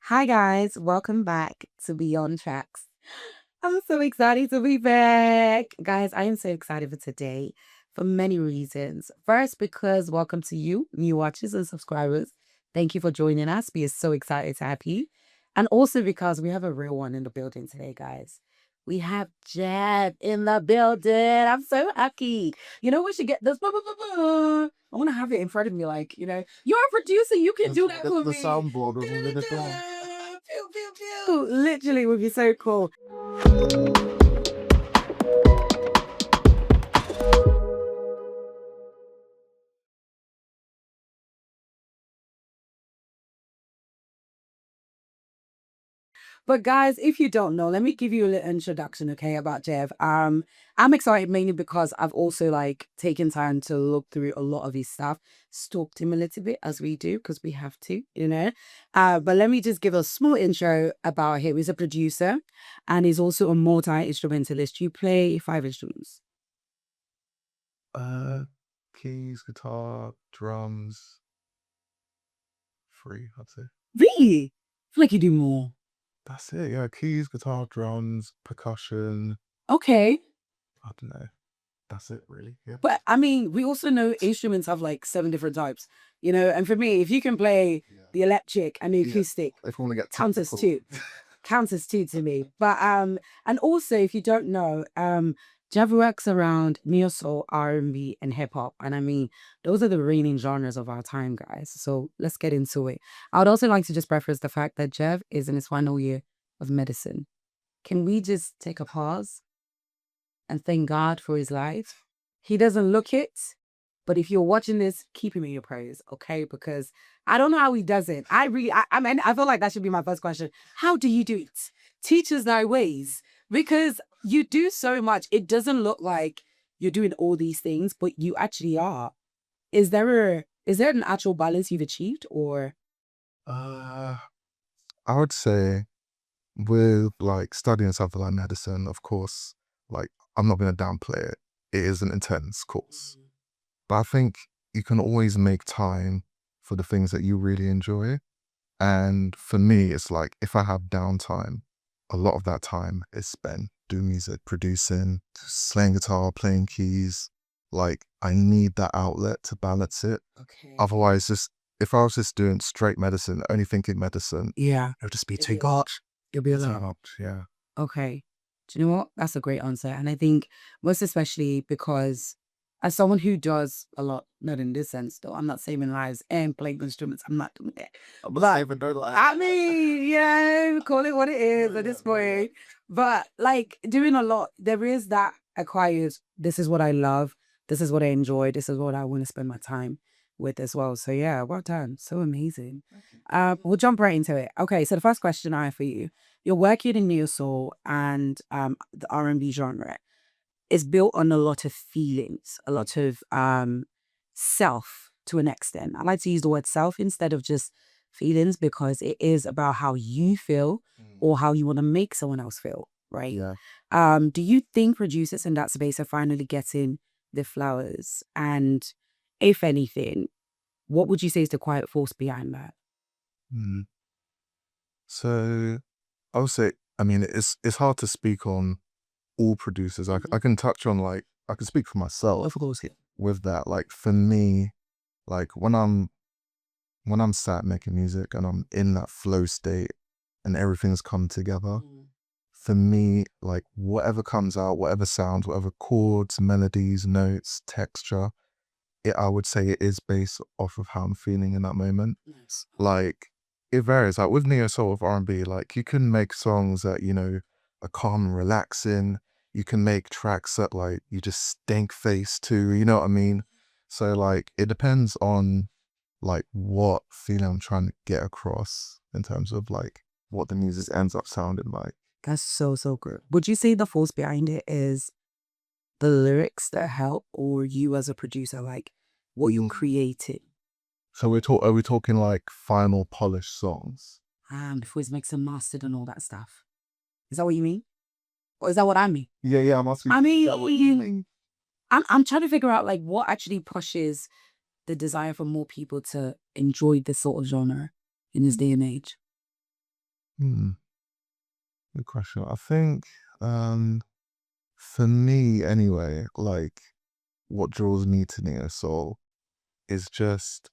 Hi guys, welcome back to Beyond Tracks. I'm so excited to be back. Guys, I am so excited for today for many reasons. First, because welcome to you, new watchers and subscribers. Thank you for joining us. We are so excited to have you. And also because we have a real one in the building today, guys. We have Jeff in the building. I'm so happy. You know, we should get this. I want to have it in front of me, like, you're a producer. You can do that for The me. soundboard was in the door. Pew, pew, pew. Literally would be so cool. But guys, if you don't know, let me give you a little introduction, okay, about Jeff. I'm excited mainly because I've also like taken time to look through a lot of his stuff, stalked him a little bit as we do because we have to, you know. But let me just give a small intro about him. He's a producer, and he's also a multi-instrumentalist. You play 5 instruments. Uh, Keys, guitar, drums, three, I'd say. Really? I feel like you do more. That's it. Yeah, keys, guitar, drums, percussion. Okay. I don't know. That's it, really. Yeah. But I mean, we also know instruments have like 7 different types, and for me, if you can play the electric and the acoustic, If we want to get counts as technical. two. Counts as two to me. But and also if you don't know, Jav works around neo soul, R&B, and hip hop. And I mean, those are the reigning genres of our time, guys. So let's get into it. I would also like to just preface the fact that Jeff is in his final year of medicine. Can we just take a pause and thank God for his life? He doesn't look it, but if you're watching this, keep him in your prayers, okay? Because I don't know how he does it. I mean, I feel like that should be my first question. How do you do it? Teach us thy ways, because you do so much. It doesn't look like you're doing all these things, but you actually are. Is there an actual balance you've achieved, or? Uh, I would say with like studying something like medicine, of course, like I'm not going to downplay it. It is an intense course. But I think you can always make time for the things that you really enjoy. And for me, it's like if I have downtime, a lot of that time is spent doing music, producing, playing guitar, playing keys. Like I need that outlet to balance it. Okay. Otherwise, just if I was just doing straight medicine, only thinking medicine, Yeah, it would just be it'd too be a lot. much. You'll be Too alone. much, yeah. Okay. Do you know what? That's a great answer. And I think most especially because as someone who does a lot, not in this sense though, I'm not saving lives and playing instruments, I'm not doing that. But Even though like I mean, call it what it is at this point. But like doing a lot, there is that acquired, this is what I love, this is what I enjoy, this is what I want to spend my time with as well. So yeah, well done. So amazing. We'll jump right into it. Okay, so the first question I have for you, you're working in neo soul and the R&B genre is built on a lot of feelings, a lot of self to an extent. I like to use the word self instead of just feelings because it is about how you feel or how you want to make someone else feel, right? yeah. Do you think producers in that space are finally getting the flowers? And if anything, what would you say is the quiet force behind that? Mm. So I would say, I mean, it's hard to speak on all producers. I can touch on like I can speak for myself Of course, yeah. with that. Like for me, like when I'm sat making music and I'm in that flow state and everything's come together, for me, like whatever comes out, whatever sounds, whatever chords, melodies, notes, texture, I would say it is based off of how I'm feeling in that moment. Nice. Like it varies. Like with neo soul, with R&B, like you can make songs that are calm and relaxing. You can make tracks that like you just stink face to. You know what I mean? So like it depends on like what feeling I'm trying to get across in terms of like what the music ends up sounding like. That's so, so good. Would you say the force behind it is the lyrics that help, or you as a producer, like what you're creating? So are we talking like final polished songs? Before it's mixed and mastered and all that stuff. Is that what you mean? Or is that what I mean? Yeah, yeah, I'm asking. I Is that what you mean, mean? I'm trying to figure out like what actually pushes the desire for more people to enjoy this sort of genre in this day and age. Hmm, good question. I think for me anyway, like what draws me to neo soul is just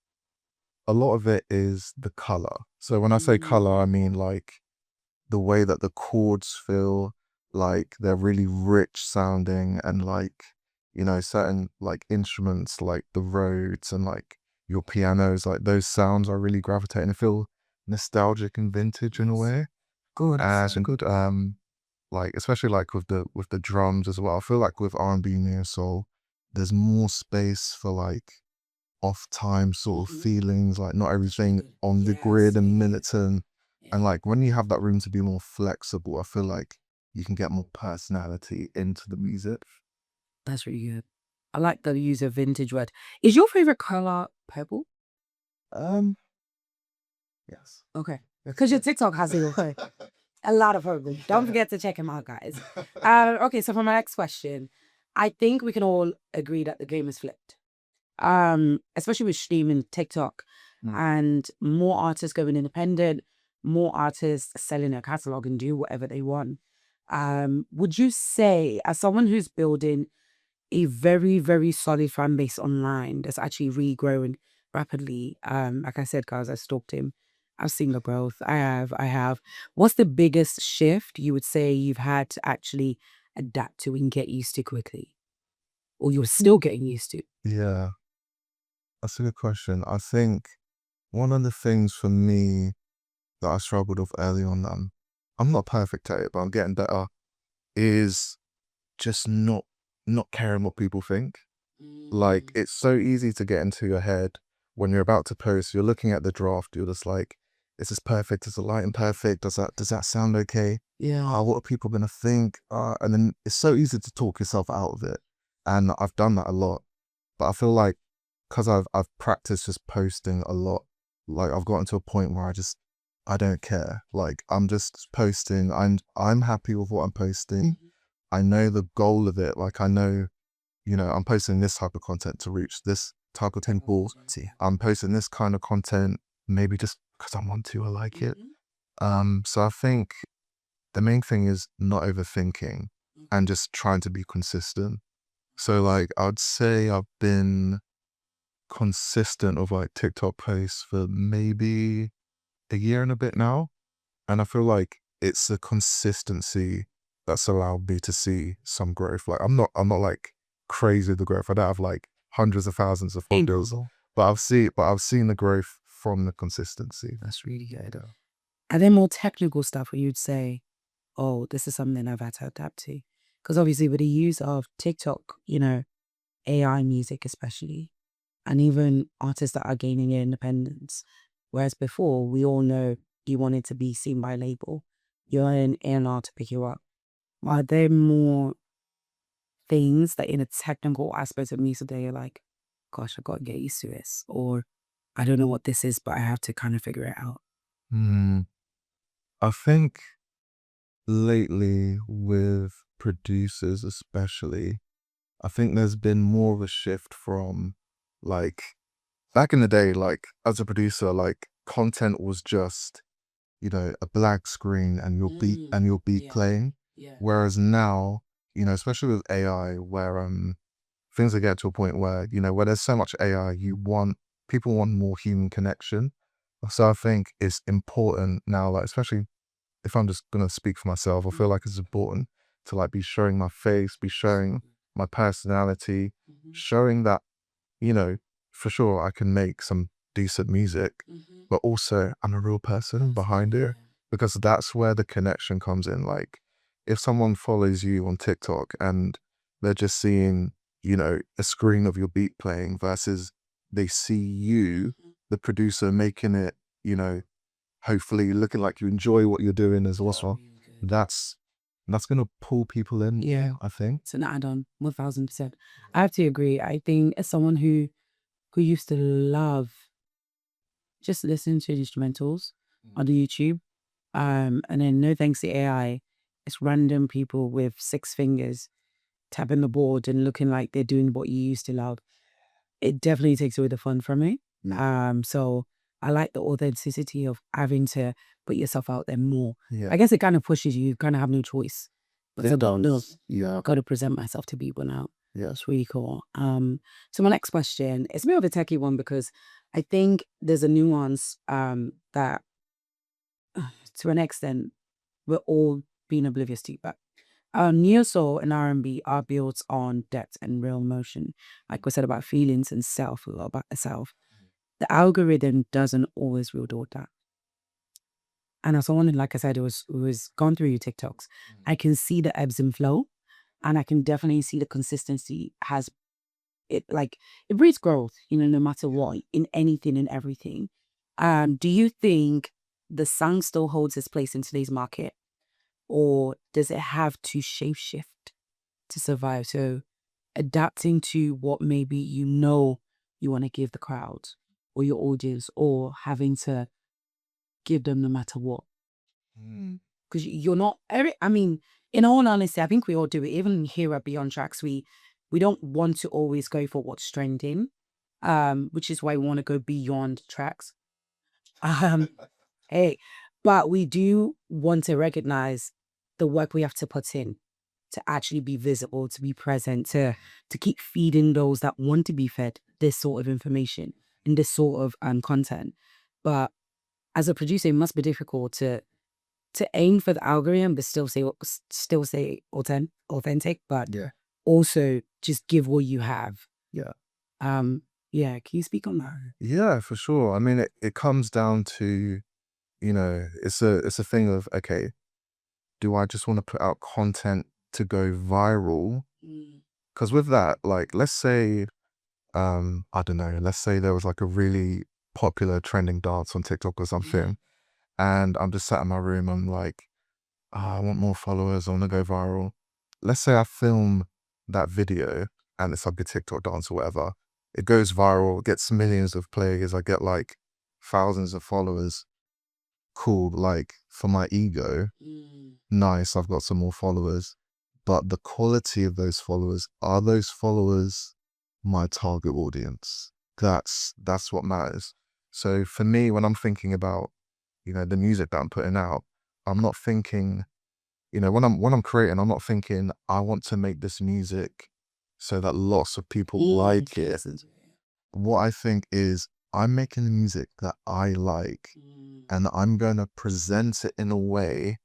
a lot of it is the color. So when I say color, I mean like the way that the chords feel, like they're really rich sounding, and like, certain like instruments like the Rhodes and like your pianos, like those sounds are really gravitating. I feel nostalgic and vintage in a way. Good. And like especially like with the drums as well. I feel like with R&B neo soul, there's more space for like off time sort of feelings, like not everything on the grid and militant. And like when you have that room to be more flexible, I feel like you can get more personality into the music. That's really good. I like the use of vintage word. Is your favorite color purple? Um, yes. Okay. Because your TikTok has it okay. A lot of purple. Don't forget to check him out, guys. Okay, so for my next question, I think we can all agree that the game is flipped. Especially with streaming TikTok and more artists going independent, more artists selling their catalog and do whatever they want. Would you say, as someone who's building a very, very solid fan base online that's actually really growing rapidly, like I said, guys, I stalked him. I've seen the growth. I have. What's the biggest shift you would say you've had to actually adapt to and get used to quickly? Or you're still getting used to? Yeah, that's a good question. I think one of the things for me that I struggled with early on, I'm not perfect at it, but I'm getting better, is just not caring what people think. Like it's so easy to get into your head when you're about to post. You're looking at the draft. You're just like, "Is this perfect? Is the lighting perfect? Does that sound okay? Yeah. What are people gonna think?" And then it's so easy to talk yourself out of it. And I've done that a lot. But I feel like because I've practiced just posting a lot, like I've gotten to a point where I don't care. Like I'm just posting. I'm happy with what I'm posting. I know the goal of it. Like I know, I'm posting this type of content to reach this type of people. I'm posting this kind of content, maybe just because I want to, I like it. So I think the main thing is not overthinking and just trying to be consistent. So like I'd say I've been consistent of like TikTok posts for maybe a year and a bit now. And I feel like it's the consistency that's allowed me to see some growth. Like I'm not like crazy with the growth. I don't have like hundreds of thousands of followers, but I've seen the growth from the consistency. That's really good. Are there more technical stuff where you'd say, oh, this is something I've had to adapt to? Because obviously with the use of TikTok, AI music especially, and even artists that are gaining their independence. Whereas before, we all know you wanted to be seen by a label. You're an A&R to pick you up. Are there more things that in a technical aspect of music that you're like, gosh, I got to get used to this? Or I don't know what this is, but I have to kind of figure it out. Hmm. I think lately with producers especially, I think there's been more of a shift from like back in the day, like as a producer, like content was just, a black screen and your beat playing. Yeah. Whereas now, especially with AI, where things are getting to a point where, where there's so much AI, people want more human connection. So I think it's important now, like especially if I'm just gonna speak for myself, I feel like it's important to like be showing my face, be showing my personality, showing that, you know, for sure I can make some decent music, but also I'm a real person behind it, because that's where the connection comes in. Like if someone follows you on TikTok and they're just seeing, a screen of your beat playing versus they see you, the producer, making it, you know, hopefully looking like you enjoy what you're doing as well. That's that's gonna pull people in. Yeah. I think. It's an add-on, 1000%. I have to agree. I think as someone who used to love just listening to instrumentals on the YouTube, and then no thanks to AI, it's random people with 6 fingers tapping the board and looking like they're doing what you used to love. It definitely takes away the fun from it. So I like the authenticity of having to put yourself out there more. Yeah. I guess it kind of pushes you. You kind of have no choice. But It no, does. Yeah. got to present myself to people now. Yeah. That's really cool. So my next question, it's a bit of a techie one because I think there's a nuance that to an extent we're all being oblivious to. But neo soul and R&B are built on depth and real emotion. Like we said about feelings and self, a lot about the self. The algorithm doesn't always reward that. And as someone, like I said, who was gone through your TikToks, I can see the ebbs and flow, and I can definitely see the consistency has it, like it breeds growth, no matter what, in anything and everything. Do you think the song still holds its place in today's market, or does it have to shape shift to survive? So adapting to what maybe you want to give the crowd or your audience, or having to give them no matter what. Mm. Because you're not I mean, in all honesty, I think we all do it. Even here at Beyond Tracks, we don't want to always go for what's trending. Which is why we want to go beyond tracks. Um, hey, but we do want to recognize the work we have to put in to actually be visible, to be present, to keep feeding those that want to be fed this sort of information and this sort of content. But as a producer, it must be difficult to aim for the algorithm, but still say authentic, but Yeah. also just give what you have. Yeah. Yeah. Can you speak on that? Yeah, for sure. I mean, it comes down to, it's a thing of, okay, do I just want to put out content to go viral? Because with that, like, let's say, I don't know, let's say there was like a really popular trending dance on TikTok or something, and I'm just sat in my room, I'm like, I want more followers, I want to go viral. Let's say I film that video and it's like a TikTok dance or whatever. It goes viral, gets millions of plays, I get like thousands of followers. Cool, like for my ego, nice, I've got some more followers. But the quality of those followers, are those followers my target audience? That's what matters. So for me, when I'm thinking about, the music that I'm putting out, I'm not thinking, when I'm creating, I'm not thinking I want to make this music so that lots of people like it. What I think is I'm making the music that I like, and I'm going to present it in a way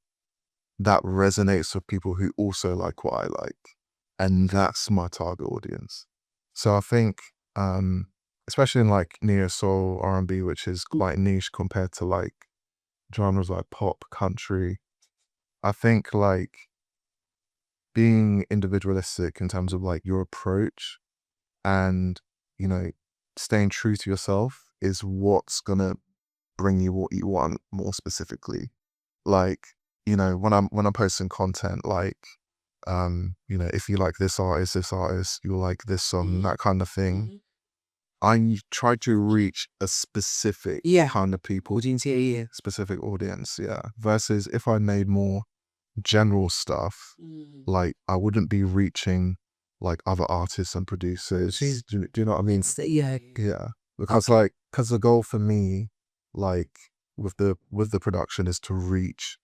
that resonates with people who also like what I like. And that's my target audience. So I think, especially in like neo soul R&B, which is quite niche compared to like genres like pop, country, I think like being individualistic in terms of like your approach and, staying true to yourself is what's gonna bring you what you want more specifically. Like, when I'm posting content, like, if you like this artist, you'll like this song, that kind of thing. I try to reach a specific kind of people, Audience, yeah. specific audience, yeah. Versus if I made more general stuff, like I wouldn't be reaching like other artists and producers. Do you know what I mean? Yeah. Yeah, because the goal for me, like with the production, is to reach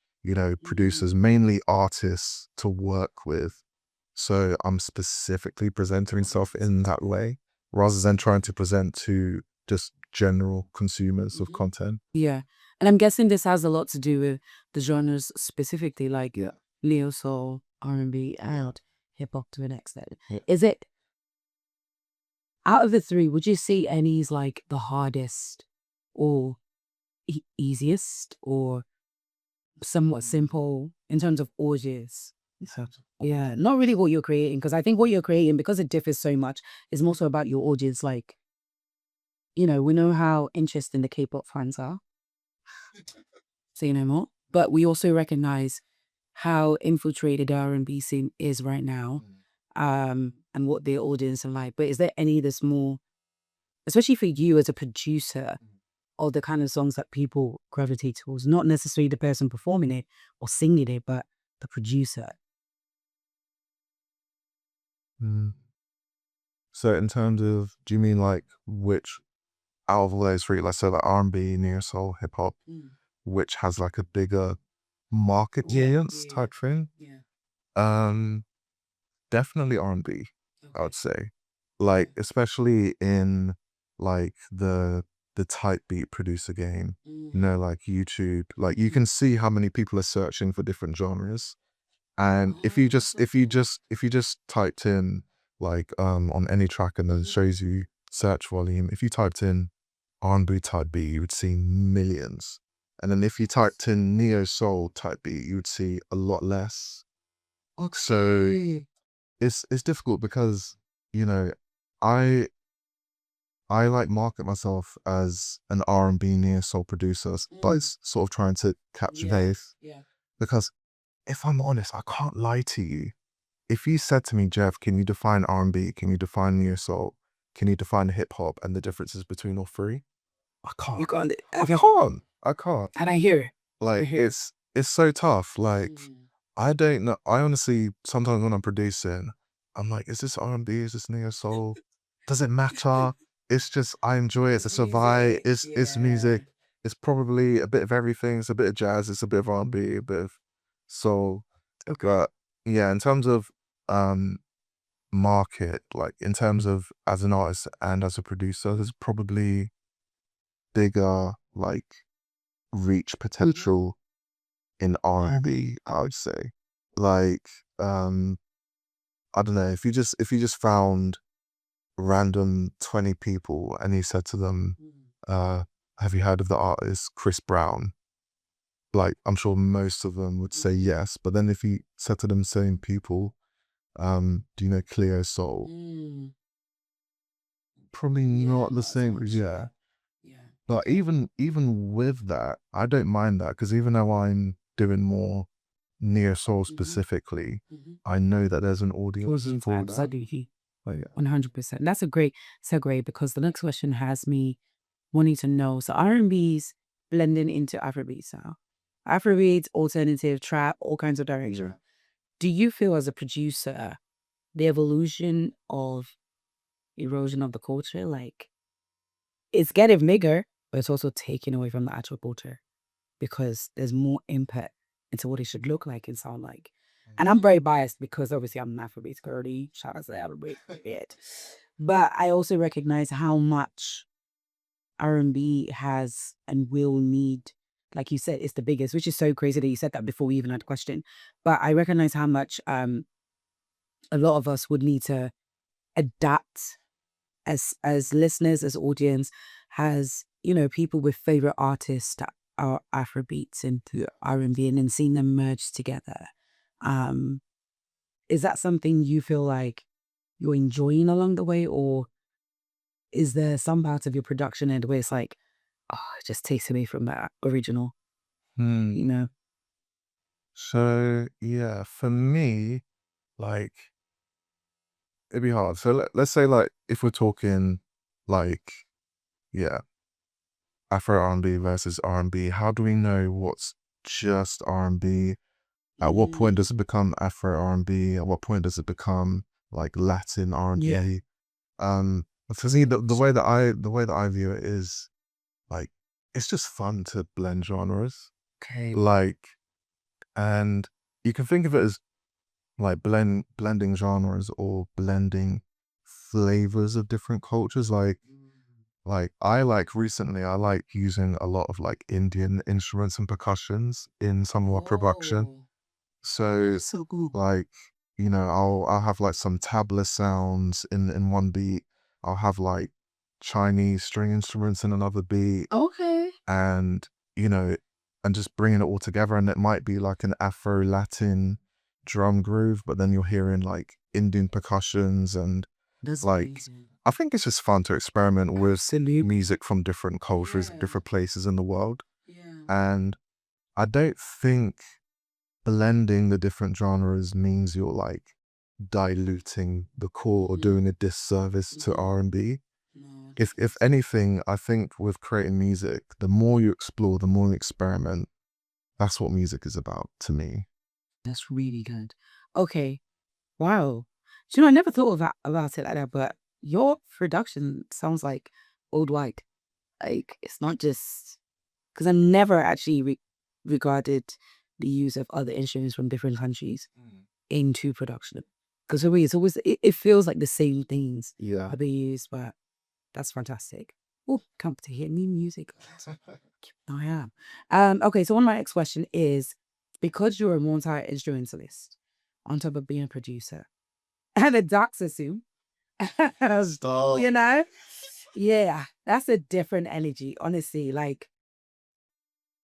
producers, mainly artists, to work with. So I'm specifically presenting myself in that way, rather than trying to present to just general consumers of content. Yeah. And I'm guessing this has a lot to do with the genres specifically, like neo soul, R&B, and hip hop to an extent. Yeah. Is it, out of the three, would you say any is like the hardest or easiest or somewhat simple in terms of audience? Yeah, not really what you're creating, because I think what you're creating, because it differs so much, is more so about your audience. Like, we know how interesting the K-pop fans are, say no more. But we also recognize how infiltrated the R&B scene is right now, and what their audience are like. But is there any that's more, especially for you as a producer, or the kind of songs that people gravitate towards? Not necessarily the person performing it or singing it, but the producer. Mm. So in terms of, do you mean like which out of all those three, let's say like R&B, neo soul, hip hop, which has like a bigger market audience type thing. Yeah. Um, definitely R&B, I would Okay. say. Like, especially in like the type beat producer game, you know, like YouTube, like you can see how many people are searching for different genres. And if you Oh, that's just so if you cool. just if you just typed in like on any track and then it shows you search volume, if you typed in R&B type beat, you would see millions. And then if you typed in neo soul type beat, you would see a lot less. So Okay. it's difficult because, you know, I I like market myself as an R&B neo soul producer, but it's sort of trying to catch Yeah. wave Yeah. because if I'm honest, I can't lie to you. If you said to me, Jeff, can you define R&B? Can you define neo soul? Can you define hip hop and the differences between all three? I can't. You got I can't. I can't. and I hear it. I Like hear it. it's so tough. Like I don't know. I honestly sometimes when I'm producing, I'm like, is this R&B? Is this neo soul? Does it matter? It's just I enjoy it. It's a vibe. Music. It's Yeah. music. It's probably a bit of everything. It's a bit of jazz. It's a bit of R&B. A bit of soul. Okay. But yeah, in terms of um market, like in terms of as an artist and as a producer, there's probably bigger like reach potential in R&B, I would say. Like, I don't know, if you just found random 20 people and you said to them, uh, have you heard of the artist Chris Brown? Like, I'm sure most of them would say yes. But then if you said to them same people, do you know Cleo Soul? Probably Yeah, not the not as same. much. Yeah. Yeah. Yeah. But even with that, I don't mind that because even though I'm doing more neo soul specifically, I know that there's an audience for that. Absolutely. But yeah. 100%. That's a great segue because the next question has me wanting to know. So R&B's blending into Afrobeats now. Afrobeats, alternative, trap, all kinds of direction. Do you feel as a producer the evolution of erosion of the culture, like it's getting bigger, but it's also taking away from the actual culture because there's more input into what it should look like and sound like. And I'm very biased because obviously I'm an Afrobeat girly. Shout out to the Afrobeat bit. But I also recognize how much R&B has and will need. Like you said, it's the biggest, which is so crazy that you said that before we even had a question. But I recognize how much a lot of us would need to adapt as listeners, as audience, has, you know, people with favorite artists that are Afrobeats into R&B and then seeing them merge together. Um, is that something you feel like you're enjoying along the way, or is there some parts of your production end where it's like, oh, it just takes away from that original, Hmm. you know? So yeah, for me, like it'd be hard. So let's say like if we're talking like yeah, Afro R&B versus R&B, how do we know what's just R&B? At what point does it become Afro R&B? At what point does it become like Latin R&B? Yeah. For me, the way that I view it is like it's just fun to blend genres. Okay. Like, and you can think of it as like blending genres or blending flavors of different cultures. Like I like recently, I like using a lot of like Indian instruments and percussions in some of my production. Oh, So so cool. like, you know, I'll have like some tabla sounds in one beat. I'll have like Chinese string instruments in another beat, Okay. and you know, and just bringing it all together. And it might be like an Afro Latin drum groove, but then you're hearing like Indian percussions and That's like amazing. I think it's just fun to experiment with Absolutely. music from different cultures, Yeah. different places in the world. Yeah. And I don't think blending the different genres means you're like diluting the core or doing a disservice to R&B. No, If anything, I think with creating music, the more you explore, the more you experiment, that's what music is about to me. that's really good. Okay. Wow. Do you know, I never thought about it like that, but your production sounds like worldwide. Like it's not just because I never actually regarded the use of other instruments from different countries into production. Because for me, it's always it feels like the same things Yeah. are being used, but that's fantastic. Oh, come to hear new music. I am. Okay, so one of my next question is, because you're a multi-instrumentalist on top of being a producer and a doctor soon, Stop. you know, yeah, that's a different energy, honestly. Like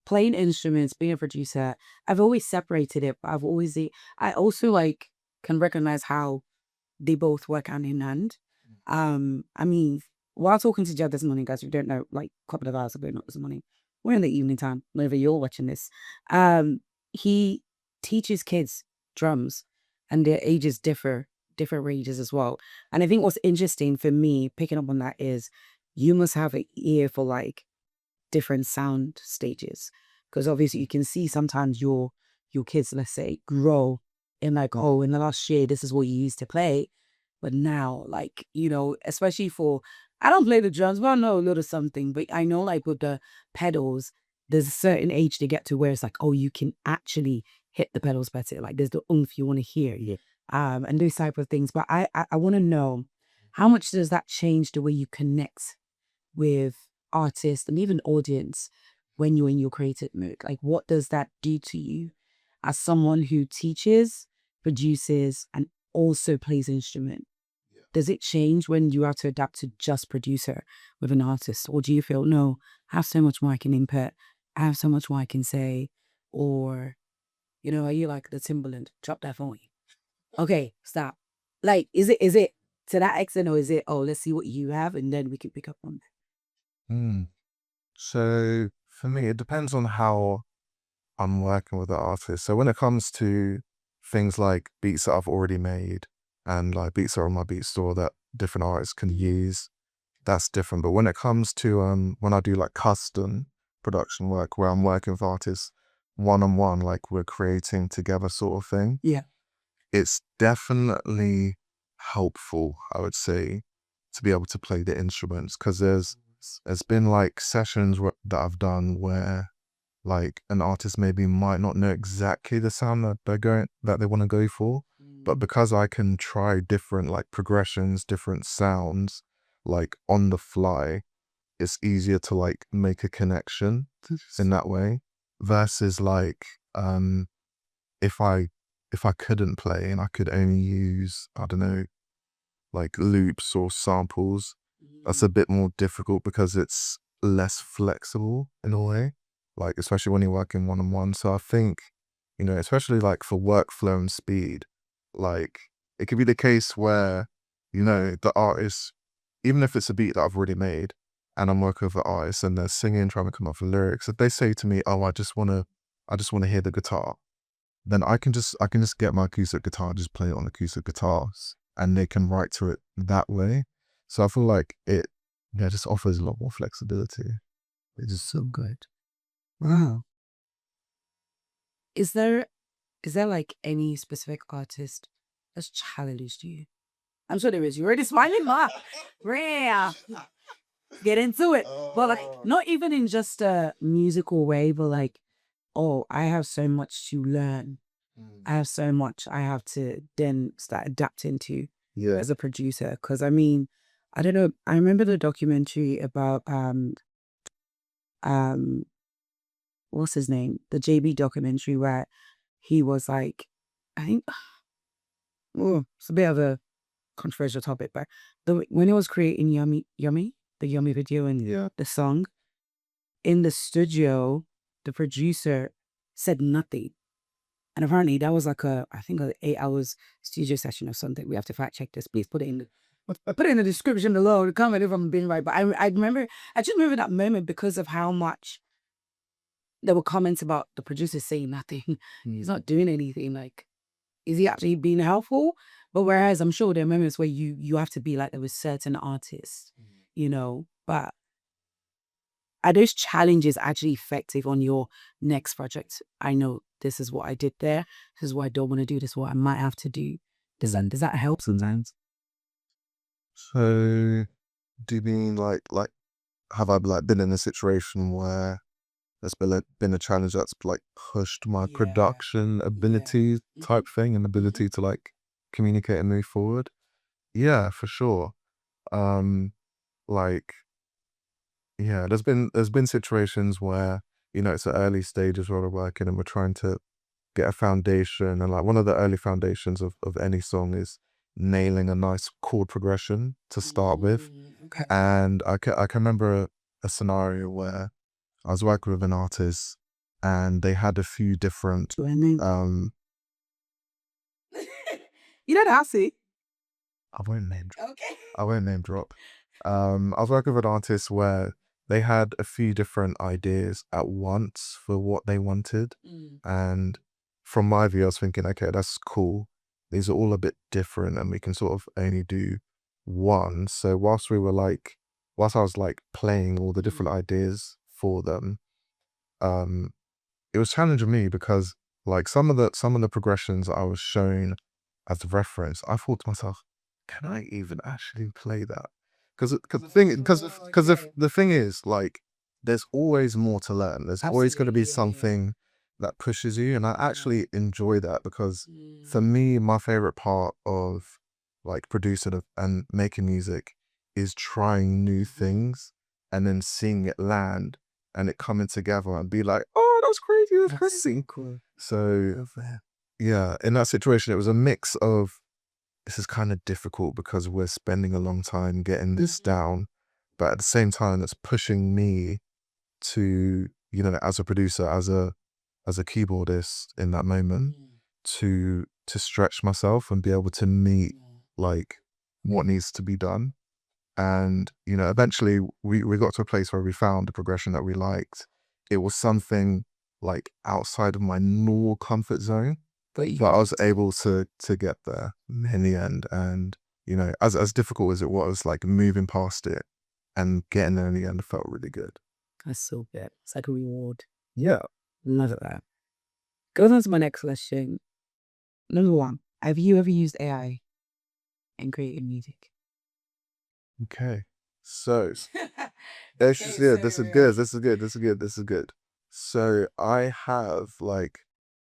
playing instruments, being a producer, I've always separated it, but I also like can recognize how they both work hand in hand. I mean, while talking to Jed this morning, guys, if you don't know, like a couple of hours ago, not this morning, we're in the evening time, whenever you're watching this. He teaches kids drums and their ages different ranges as well. And I think what's interesting for me picking up on that is you must have an ear for like different sound stages. Because obviously you can see sometimes your kids, let's say, grow in like, oh, in the last year, this is what you used to play. But now, like, especially for, I don't play the drums, but I know a little something. But I know, like, with the pedals, there's a certain age they get to where it's like, oh, you can actually hit the pedals better. Like, there's the oomph you want to hear. Yeah. And those type of things. But I want to know, how much does that change the way you connect with artists and even audience when you're in your creative mood? Like, what does that do to you as someone who teaches, produces, and also plays instrument? Does it change when you have to adapt to just producer with an artist? Or do you feel, no, I have so much more I can input, I have so much more I can say? Or, are you like the Timberland? Drop that phone. Okay, stop. Like, is it to that extent, or is it, oh, let's see what you have and then we can pick up on that? Mm. So for me, it depends on how I'm working with the artist. So when it comes to things like beats that I've already made and like beats that are on my beat store that different artists can use, that's different. But when it comes to when I do like custom production work where I'm working with artists one on one, like we're creating together sort of thing, Yeah. it's definitely helpful, I would say, to be able to play the instruments, because there's been like sessions that I've done where like an artist maybe might not know exactly the sound that they want to go for, but because I can try different like progressions, different sounds, like on the fly, it's easier to like make a connection in that way versus like if I couldn't play and I could only use, I don't know, like loops or samples, that's a bit more difficult because it's less flexible in a way, like especially when you're working one on one. So I think, especially like for workflow and speed, like it could be the case where, the artist, even if it's a beat that I've already made and I'm working with the artist and they're singing, trying to come up with lyrics, if they say to me, oh, I just want to hear the guitar, then I can just get my acoustic guitar, just play it on acoustic guitars, and they can write to it that way. So I feel like it, yeah, just offers a lot more flexibility. It's just so good. Wow. Is there like any specific artist that's challenged you? I'm sure there is. You already smiling, ma. Rare. Get into it. But like, not even in just a musical way, but like, oh, I have so much to learn. I have so much I have to then start adapting to Yeah. as a producer. Because I mean, I don't know. I remember the documentary about um what's his name, the JB documentary where he was like, I think, oh, it's a bit of a controversial topic, but when he was creating Yummy, the Yummy video and Yeah. the song in the studio, the producer said nothing. And apparently that was like I think an 8 hours studio session or something. We have to fact check this. Please put it in the description below. Comment if I'm being right. But I just remember that moment because of how much there were comments about the producer saying nothing. He's not doing anything. Like, is he actually being helpful? But whereas I'm sure there are moments where you have to be like there with certain artists, But are those challenges actually effective on your next project? I know this is what I did there. This is what I don't want to do. This is what I might have to do. Does that help sometimes? So do you mean like have I like been in a situation where that's been a challenge that's like pushed my Yeah. production ability type thing and ability to like communicate and move forward. Yeah, for sure. Um, like, yeah, there's been situations where, it's the early stages where we're working and we're trying to get a foundation. And like one of the early foundations of any song is nailing a nice chord progression to start with. Okay. And I can remember a scenario where I was working with an artist and they had a few different, You know that, see? I won't name drop. Okay. I won't name drop. I was working with an artist where they had a few different ideas at once for what they wanted. And from my view, I was thinking, okay, that's cool. These are all a bit different and we can sort of only do one. So whilst I was like playing all the different ideas for them, um, it was challenging me because like some of the progressions I was shown as a reference, I thought to myself, can I even actually play that? Because the thing is, like, there's always more to learn. There's always going to be something that pushes you, and I actually enjoy that because for me, my favorite part of like producing and making music is trying new things and then seeing it land and it coming together and be like, oh, that was crazy, that's crazy. Cool. So yeah, in that situation, it was a mix of this is kind of difficult because we're spending a long time getting this down, but at the same time, it's pushing me to, as a producer, as a keyboardist in that moment, to stretch myself and be able to meet like what needs to be done. And, eventually we got to a place where we found the progression that we liked. It was something like outside of my normal comfort zone, But but I was able to get there in the end. And, as difficult as it was, like moving past it and getting there in the end felt really good. that's so good. It's like a reward. Yeah. Love that. Goes on to my next question. Number one, have you ever used AI in creating music? Okay. So yeah, this is good. This is good. This is good. This is good. So I have like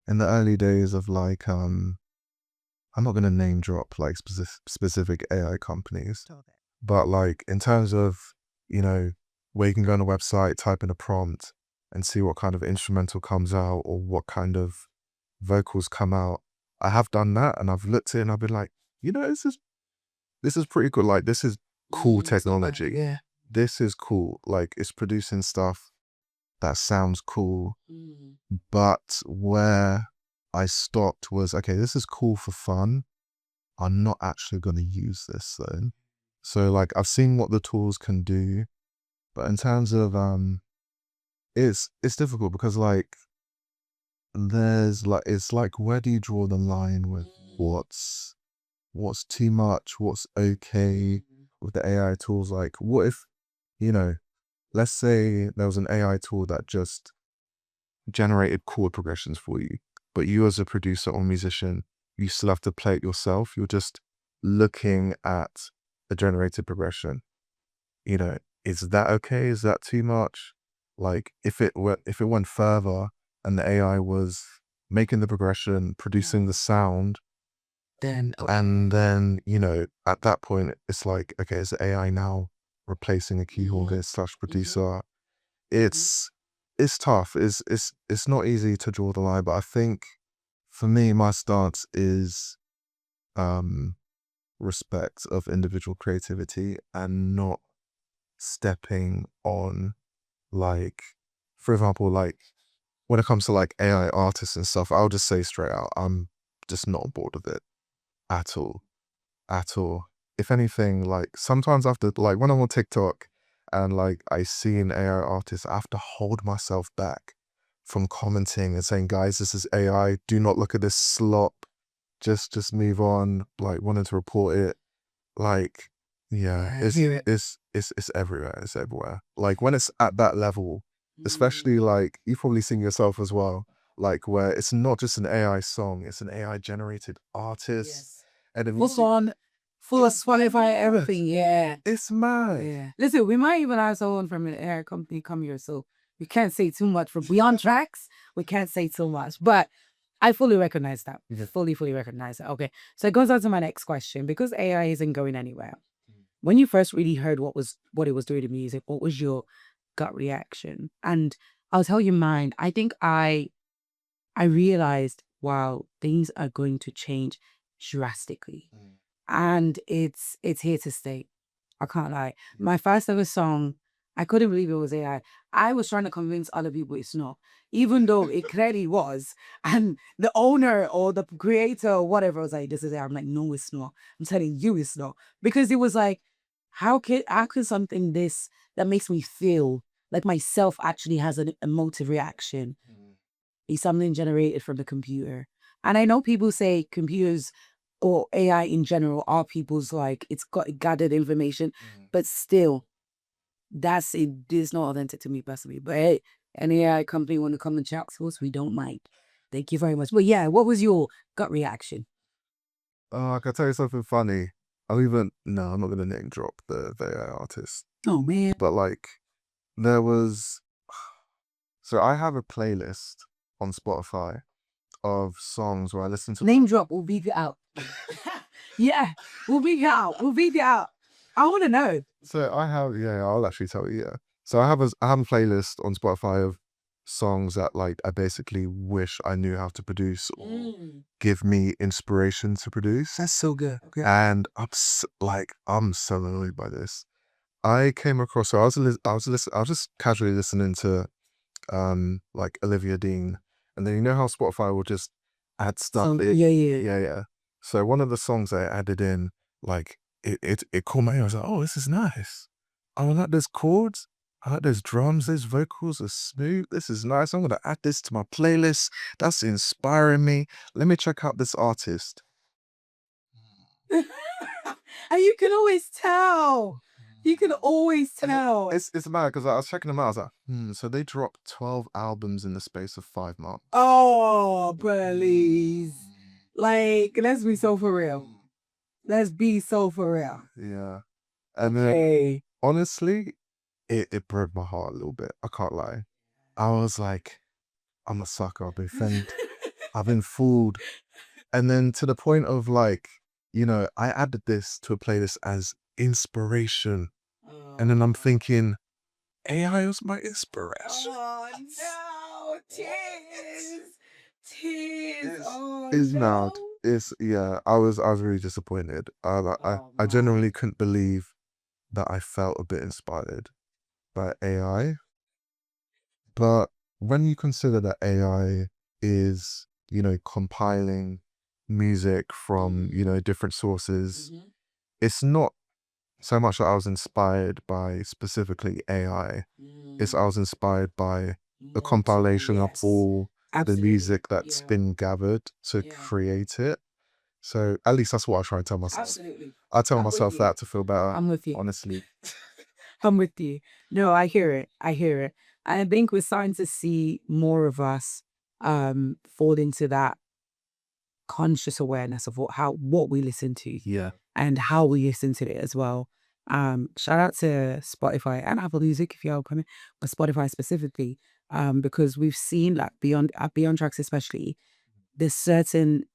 in the early days of like I'm not gonna name drop like specific AI companies, but like in terms of, you know, where you can go on a website, type in a prompt and see what kind of instrumental comes out or what kind of vocals come out. I have done that and I've looked at it and I've been like, this is pretty cool. Like this is cool technology. Yeah. This is cool. Like it's producing stuff that sounds cool. But where I stopped was, okay, this is cool for fun. I'm not actually going to use this though. So like I've seen what the tools can do, but in terms of it's difficult because like there's like it's like where do you draw the line with what's too much, what's okay with the AI tools? Like what if, you know, let's say there was an AI tool that just generated chord progressions for you, but you as a producer or musician, you still have to play it yourself. You're just looking at a generated progression. Is that okay? Is that too much? Like if it went further and the AI was making the progression, producing the sound, Then and then, at that point it's like, okay, is the AI now replacing a keyboardist / producer? It's tough. It's not easy to draw the line, but I think for me, my stance is um respect of individual creativity and not stepping on like, for example, like when it comes to like AI artists and stuff, I'll just say straight out, I'm just not on board with it at all. At all. If anything, like sometimes after like when I'm on TikTok and like I see an AI artist, I have to hold myself back from commenting and saying, guys, this is AI. Do not look at this slop. Just move on. Like wanting to report it. Like, yeah, it's everywhere. It's everywhere. Like when it's at that level, especially like you've probably seen yourself as well, like where it's not just an AI song, it's an AI generated artist. And then full on, full of Spotify, everything. Yeah. it's mad. Yeah. Listen, we might even have someone from an AI company come here, so We can't say too much for beyond tracks. We can't say too much, but I fully recognize that. Fully recognize that. Okay, so it goes on to my next question because AI isn't going anywhere. When you first really heard what it was doing to music, what was your gut reaction? And I'll tell you mine. I think I realized, wow, things are going to change drastically, and it's here to stay. I can't lie. My first ever song, I couldn't believe it was AI. I was trying to convince other people it's not, even though it clearly was. And the owner or the creator or whatever was like, "This is AI." I'm like, "No, it's not. I'm telling you, it's not." Because it was like, how can something this that makes me feel like myself actually has an emotive reaction be something generated from the computer? And I know people say computers or AI in general are people's like it's got gathered information, but still, that's it is not authentic to me personally. But hey, any AI company want to come and chat to us, we don't mind. Thank you very much. But yeah, what was your gut reaction? I can tell you something funny. No, I'm not gonna name drop the AI artist, Oh man. but like there was. So I have a playlist on Spotify of songs where I listen to. Name drop, we'll beat it out. Yeah, we'll beat it out. We'll beat it out. I want to know. So I have, yeah, I'll actually tell you, yeah. So I have a playlist on Spotify of songs that like I basically wish I knew how to produce or give me inspiration to produce. That's so good. Okay. And I'm so annoyed by this. I came across, so I was just casually listening to like Olivia Dean, and then you know how Spotify will just add stuff. Yeah. So one of the songs I added in, like it caught my ear. I was like, oh, this is nice. I like those chords. I like those drums. Those vocals are smooth. This is nice. I'm gonna add this to my playlist. That's inspiring me. Let me check out this artist. And you can always tell. You can always tell. It's mad because I was checking them out. I was like, so they dropped 12 albums in the space of 5 months. Oh, please. Like, let's be so for real. Let's be so for real. Yeah. And then Hey. honestly, it broke my heart a little bit. I can't lie. I was like, I'm a sucker. I've been fanned. I've been fooled. And then to the point of like, I added this to a playlist as inspiration. And then I'm thinking, AI was my inspiration. Oh no, tears. Tears. Oh It's mad. no. It's yeah. I was really disappointed. I Oh, genuinely couldn't believe that I felt a bit inspired by AI. But when you consider that AI is, compiling music from, different sources, Mhm. it's not so much that I was inspired by specifically AI. It's I was inspired by the compilation of Yes. all the Absolutely. music that's Yeah. been gathered to Yeah. create it. So at least that's what I try and tell myself. Absolutely. I tell I'm with myself you. that to feel better, I'm with you. honestly. I'm with you. No, I hear it. I hear it. And I think we're starting to see more of us fall into that conscious awareness of what we listen to Yeah. and how we listen to it as well. Shout out to Spotify and Apple Music if you're coming, but Spotify specifically, because we've seen like beyond tracks especially, there's certain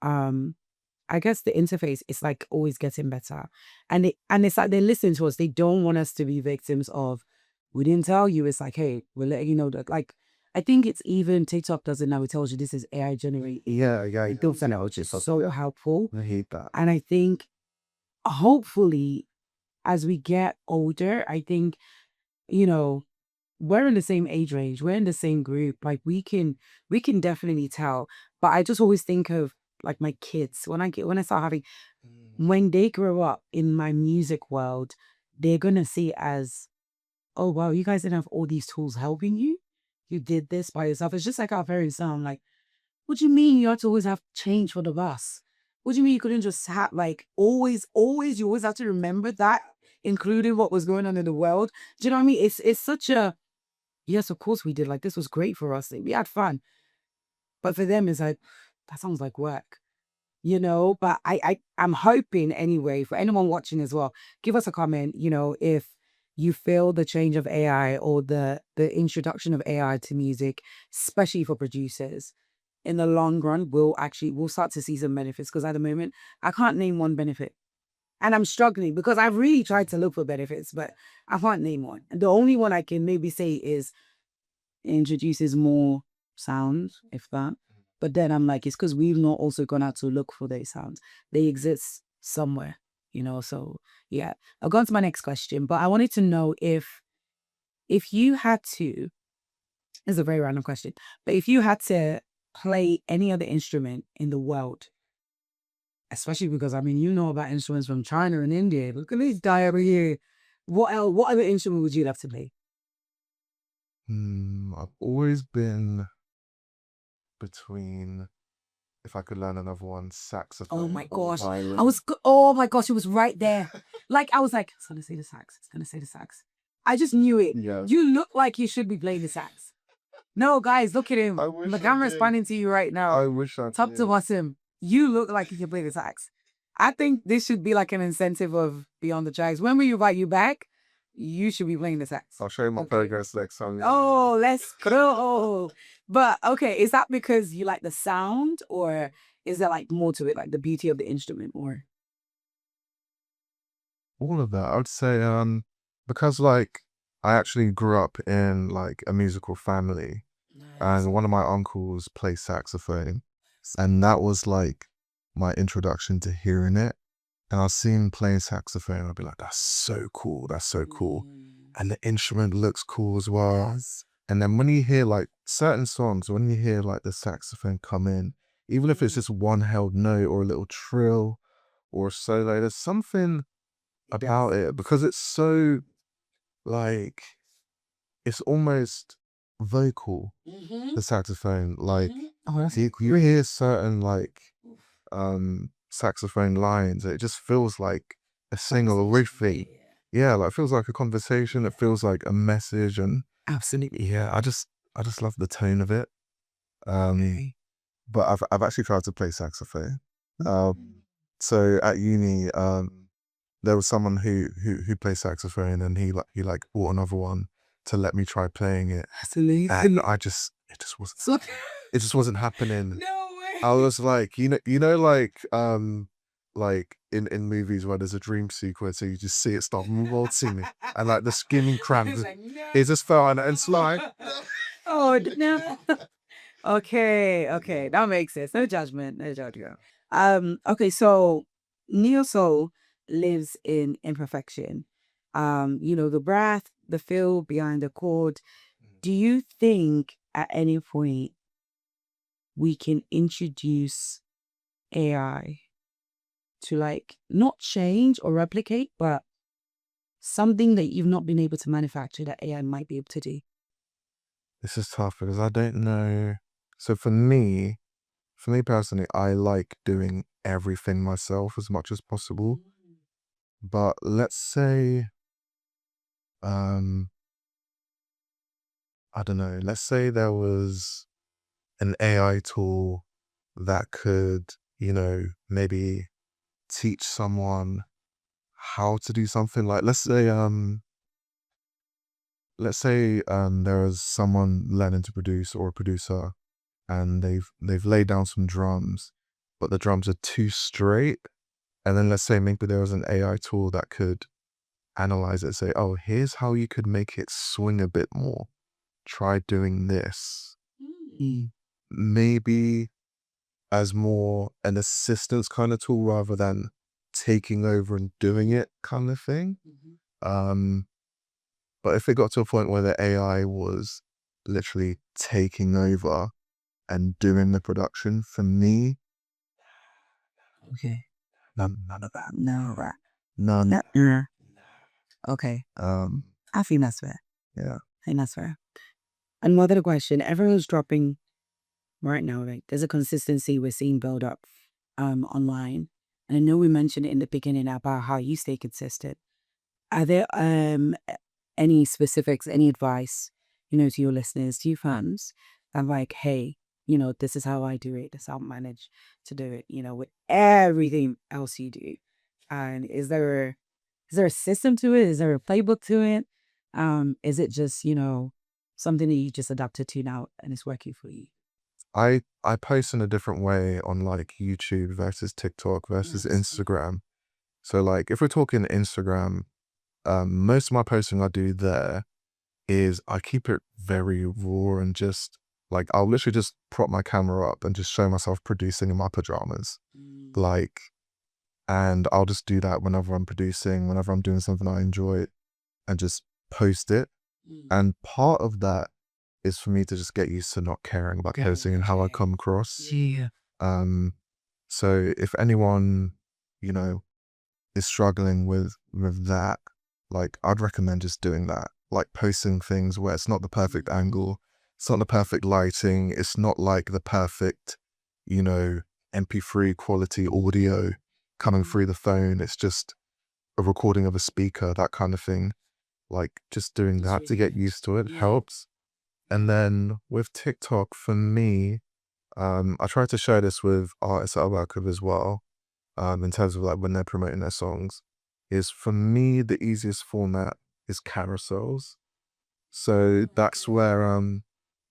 I guess the interface is like always getting better. And it's like they listen to us. They don't want us to be victims of we didn't tell you. It's like, hey, we're letting you know that like I think it's even TikTok does it now. It tells you this is AI generated. Yeah. It does that, which is so helpful. I hate that. And I think hopefully as we get older, I think, you know, we're in the same age range, we're in the same group. Like we can definitely tell. But I just always think of like my kids when I start having when they grow up in my music world, they're gonna see it as, oh wow, you guys didn't have all these tools helping you. You did this by yourself. It's just like our parents now. I'm like, what do you mean you have to always have change for the bus? What do you mean you couldn't just have like always you always have to remember that, including what was going on in the world? Do you know what I mean? It's such a yes, of course we did. Like this was great for us. We had fun. But for them it's like that sounds like work. But I'm hoping anyway for anyone watching as well, give us a comment, if you feel the change of AI or the introduction of AI to music, especially for producers, in the long run, we'll start to see some benefits? Because at the moment, I can't name one benefit. And I'm struggling because I've really tried to look for benefits, but I can't name one. And the only one I can maybe say is it introduces more sounds, if that. But then I'm like, it's because we've not also gone out to look for those sounds. They exist somewhere, So yeah, I'll go on to my next question. But I wanted to know if you had to, this is a very random question, but if you had to play any other instrument in the world, especially because you know about instruments from China and India. Look at this guy over here. What else? What other instrument would you love to play? I've always been between, if I could learn another one, Oh saxophone my or gosh. violin. Oh my gosh, it was right there. Like, I was like, it's gonna say the sax. It's gonna say the sax. I just knew it. Yeah. You look like you should be playing the sax. No, guys, look at him. I wish The I camera's did. pointing to you right now. I wish I Top to did. bottom. You look like you can play the sax. I think this should be like an incentive of Beyond the Tracks. When we invite you back, you should be playing the sax. I'll show you my Okay. progress next time. Oh, let's go. But okay, is that because you like the sound, or is there like more to it, like the beauty of the instrument, or? All of that. I would say, because like I actually grew up in like a musical family, Nice. and one of my uncles plays saxophone, and that was like my introduction to hearing it. And I see him playing saxophone, I'd be like, that's so cool, that's so cool. And the instrument looks cool as well. And then when you hear like certain songs, when you hear like the saxophone come in, even if it's just one held note or a little trill or a solo, there's something about it because it's so like, it's almost vocal, the saxophone. Like, you hear certain like saxophone lines, it just feels like a single riffing. Yeah, like it feels like a conversation, it feels like a message, and Absolutely. yeah, I just love the tone of it. But I've actually tried to play saxophone. So at uni, there was someone who plays saxophone, and he bought another one to let me try playing it. Absolutely. And it just wasn't happening. No way. I was like, like in movies where there's a dream sequence, so you just see it start waltzing, and like the skin cramps. Like, no. It just fell, and it's like, Oh no. Okay, that makes sense. No judgment, no judgment. Okay, so neo soul lives in imperfection. The breath, the feel behind the chord. Do you think at any point we can introduce AI to like not change or replicate, but something that you've not been able to manufacture that AI might be able to do? this is tough because I don't know. So for me personally, I like doing everything myself as much as possible. But let's say, um, I don't know, let's say there was an AI tool that could, maybe teach someone how to do something. Like let's say there is someone learning to produce, or a producer, and they've laid down some drums, but the drums are too straight. And then let's say maybe there was an AI tool that could analyze it, say, oh, here's how you could make it swing a bit more. Try doing this. Maybe as more an assistance kind of tool rather than taking over and doing it kind of thing. Um, but if it got to a point where the AI was literally taking over and doing the production, for me, Okay. none of that. No, right. None. Okay. Um, I think that's fair. yeah. I think that's fair. Another question. Everyone's dropping right now, right? There's a consistency we're seeing build up online. And I know we mentioned it in the beginning about how you stay consistent. Are there any specifics, any advice, to your listeners, to your fans, and like, hey, this is how I do it, this is how I manage to do it, with everything else you do. And is there Is there a system to it? Is there a playbook to it? Is it just, something that you just adapted to now and it's working for you? I post in a different way on like YouTube versus TikTok versus Yes. Instagram. So like if we're talking Instagram, most of my posting I do there is I keep it very raw and just like I'll literally just prop my camera up and just show myself producing in my pajamas. Mm, Like, and I'll just do that whenever I'm producing, whenever I'm doing something I enjoy and just post it. mm. And part of that is for me to just get used to not caring about posting and how I come across. Yeah. Um, so if anyone, you know, is struggling with that, like I'd recommend just doing that. Like posting things where it's not the perfect angle, it's not the perfect lighting, it's not like the perfect, you know, MP3 quality audio coming through the phone. It's just a recording of a speaker, that kind of thing. Like just doing That's that to really get good. used to it Yeah. helps. And then with TikTok, for me, I try to share this with artists that I work with as well, in terms of like when they're promoting their songs, is for me, the easiest format is carousels. So that's Okay. where,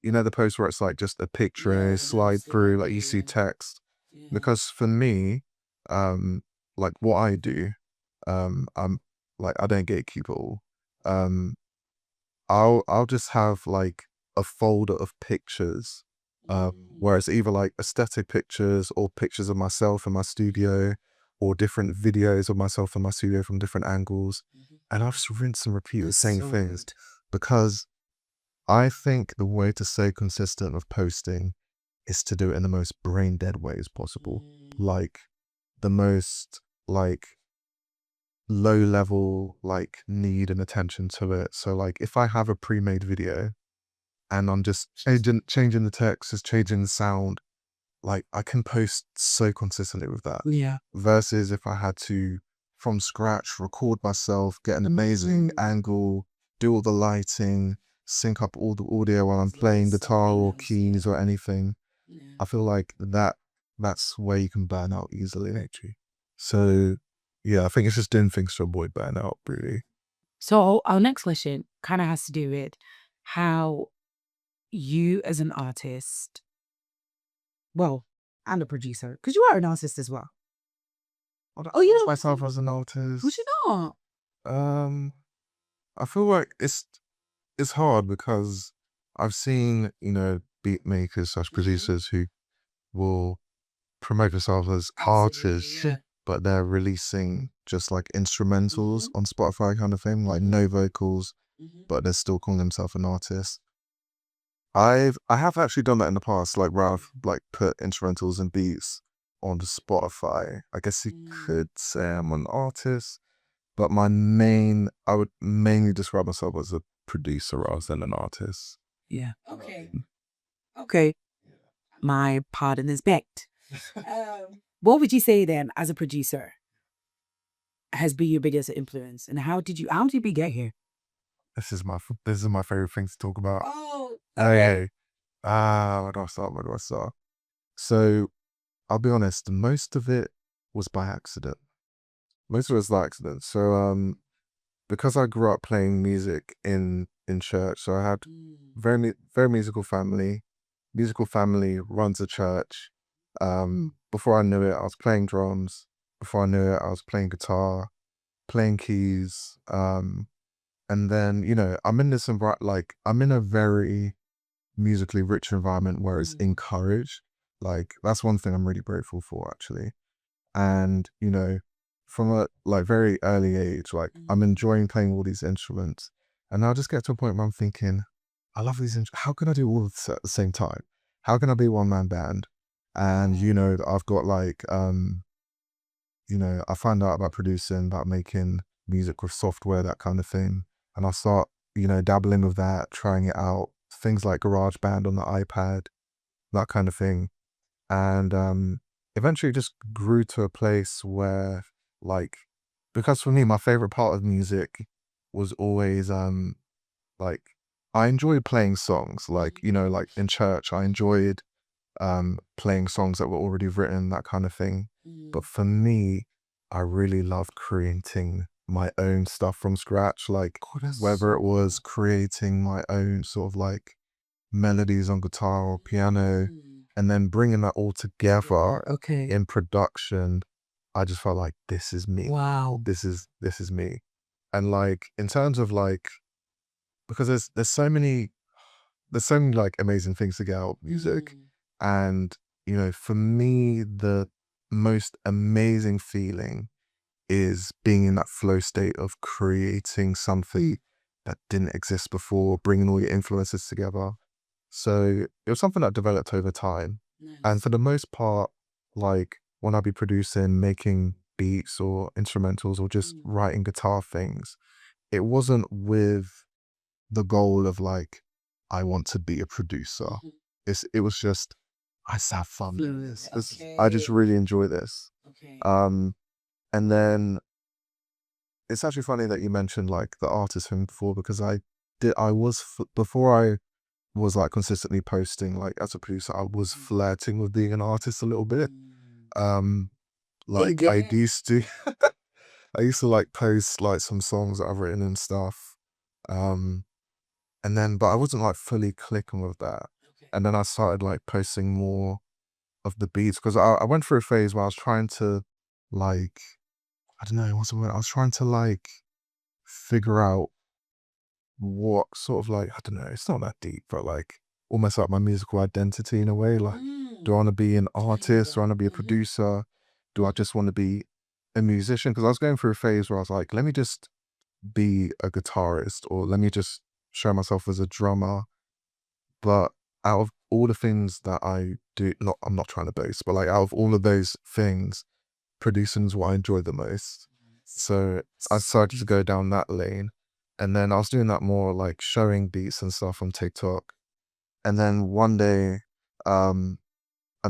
the post where it's like just a picture and Yeah, a and then slide slide. through, like you Yeah, see yeah. text. Yeah. Because for me, um, like what I do, I'm like, I don't gatekeep it all. Um, I'll just have like a folder of pictures, Mm. where it's either like aesthetic pictures or pictures of myself in my studio or different videos of myself in my studio from different angles. Mhm. And I'll just rinse and repeat the That's same so things good. because I think the way to stay consistent with posting is to do it in the most brain dead way as possible. Mm. Like the most like low level like need and attention to it. So like if I have a pre-made video and I'm just changing the text, just changing the sound, like I can post so consistently with that. Yeah. Versus if I had to from scratch record myself, get an amazing angle, do all the lighting, sync up all the audio while I'm It's a little bit playing guitar or something else. Yeah. keys or anything. Yeah. I feel like that's where you can burn out easily actually. So yeah, I think it's just doing things to avoid burnout really. So our next question kind of has to do with how you as an artist, well, and a producer, because you are an artist as well. I don't Oh, you see know, myself as an would you artist. not? Um I feel like it's hard because I've seen, beat makers slash Mhm. producers who will promote themselves as Absolutely, artists, yeah. but they're releasing just like instrumentals Mhm. on Spotify kind of thing, like Mhm. no vocals, Mhm. but they're still calling themselves an artist. I have actually done that in the past, like where I've like put instrumentals and beats on Spotify. I guess you Mm. could say I'm an artist, but I would mainly describe myself as a producer rather than an artist. Yeah. Okay. Okay. My pardon is begged. What would you say then, as a producer, has been your biggest influence, and how did we get here? This is my favorite thing to talk about. Oh, okay. Okay. Where do I start? Where do I start? So I'll be honest, most of it was by accident. Most of it was by accident. So because I grew up playing music in church, so I had Mm. very musical family. Musical family runs a church. Before I knew it, I was playing drums. Before I knew it, I was playing guitar, playing keys. And then I'm in a very musically rich environment where it's Mm. encouraged. Like that's one thing I'm really grateful for actually. And from a like very early age, like I'm Mm. enjoying playing all these instruments, and I'll just get to a point where I'm thinking, I love these. How can I do all of this at the same time? How can I be one man band? And Wow. I've got like I find out about producing, about making music with software, that kind of thing. And I start, dabbling with that, trying it out. Things like GarageBand on the iPad, that kind of thing. And eventually it just grew to a place where, like, because for me, my favorite part of music was always, like, I enjoyed playing songs. Like, like in church, I enjoyed playing songs that were already written, that kind of thing. But Mm. for me, I really love creating my own stuff from scratch, like whether it was creating my own sort of like melodies on guitar or piano, and then bringing that all together Okay. in production. I just felt like this is me. Wow. This is me. And like in terms of like, because there's so many like amazing things to get out of music. And you know, for me, the most amazing feeling is being in that flow state of creating something that didn't exist before, bringing all your influences together. So it was something that developed over time. And for the most part, like when I'd be producing, making beats or instrumentals or just writing guitar things, it wasn't with the goal of like, I want to be a producer. It was just, I just have fun doing this. I just really enjoy this. Um, and then it's actually funny that you mentioned like the artist thing before, because before I was like consistently posting, like as a producer, I was flirting with being an artist a little bit. Like I used to, I used to like post like some songs that I've written and stuff. Um, and then, but I wasn't like fully clicking with that. And then I started like posting more of the beats, because I went through a phase where I was trying to like, I don't know, what's the word? I was trying to like figure out what sort of like, I don't know, it's not that deep, but like almost like my musical identity in a way. Like, do I want to be an artist? Do I want to be a producer? Do I just want to be a musician? Because I was going through a phase where I was like, let me just be a guitarist, or let me just show myself as a drummer. But out of all the things that I do, I'm not trying to boast, but like out of all of those things, producing is what I enjoy the most. So I started to go down that lane. And then I was doing that more like showing beats and stuff on TikTok. And then one day, an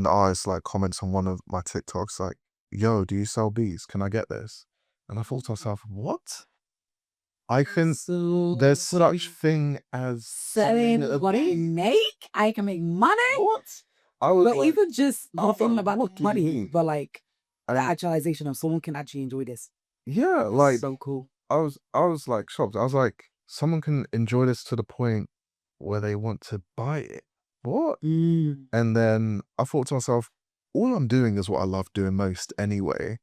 artist like comments on one of my TikToks like, yo, do you sell beats? Can I get this? And I thought to myself, what? I can, there's such thing as Selling what I make, I can make money. What? I was But like, even just not thinking about what do you money, mean? but like the And actualization of someone can actually enjoy this. yeah, like So cool. I was like shocked. I was like, someone can enjoy this to the point where they want to buy it. What? And then I thought to myself, all I'm doing is what I love doing most anyway.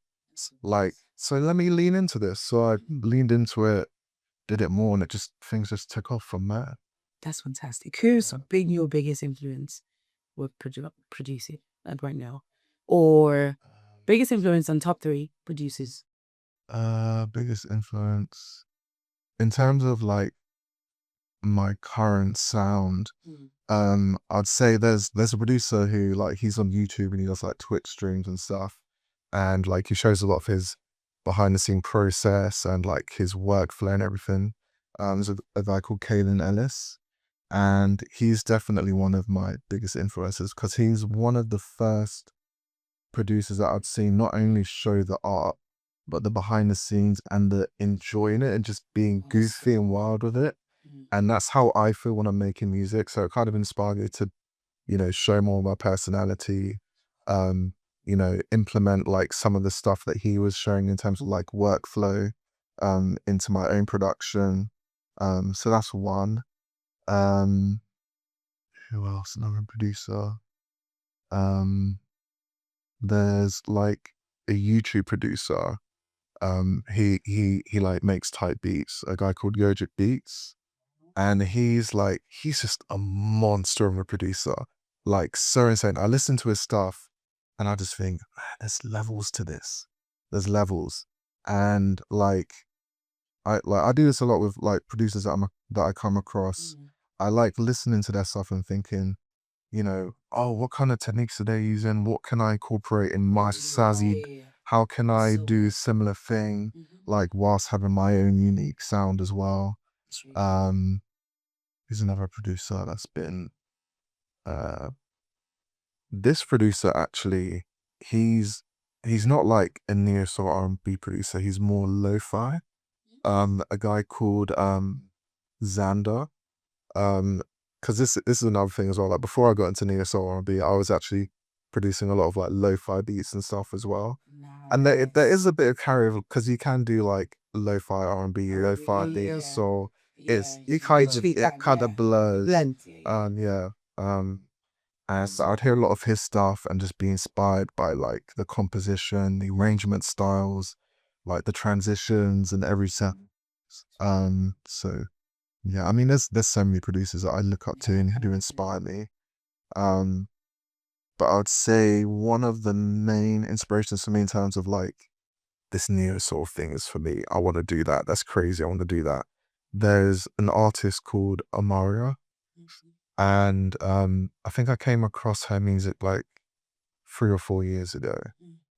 Like, so let me lean into this. So I leaned into it, did it more, and things just took off from there. That's fantastic. Who's been your biggest influence with producing like right now? Or biggest influence on top 3 producers? Biggest influence in terms of like my current sound. I'd say there's a producer who like he's on YouTube and he does like Twitch streams and stuff, and like he shows a lot of his behind the scene process and like his workflow and everything. There's a guy called Kalen Ellis, and he's definitely one of my biggest influences, because he's one of the first producers that I'd seen not only show the art, but the behind the scenes and the enjoying it and just being goofy and wild with it. And that's how I feel when I'm making music. So it kind of inspired me to, you know, show more of my personality, you know, implement like some of the stuff that he was showing in terms of like workflow, into my own production. So that's one. Who else? Another producer. Um, there's like a YouTube producer. He like makes type beats, a guy called Yogic Beats. And he's just a monster of a producer. Like so insane. I listen to his stuff and I just think, man, there's levels to this. There's levels. And like I do this a lot with like producers that I come across. I like listening to their stuff and thinking, you know, oh, what kind of techniques are they using? What can I incorporate in my Sazzy? How can I do similar thing, like whilst having my own unique sound as well? Um, He's another producer that's been, uh, this producer actually, he's not like a neo soul R&B producer. He's more lo-fi. A guy called Xander. Because this is another thing as well. Like before I got into neo soul R&B, I was actually producing a lot of like lo-fi beats and stuff as well. And there is a bit of carryover because you can do like lo-fi R&B, lo-fi Yeah. so Yeah. it kind of blurs. Blend. Yeah. And so I'd hear a lot of his stuff and just be inspired by like the composition, the arrangement styles, like the transitions and everything. So yeah, I mean, there's so many producers that I look up to and who inspire me. Um, but I would say one of the main inspirations for me in terms of like this neo soul thing is for me. I want to do that. That's crazy. I want to do that. There's an artist called Amaria, and I think I came across her music like 3 or 4 years ago,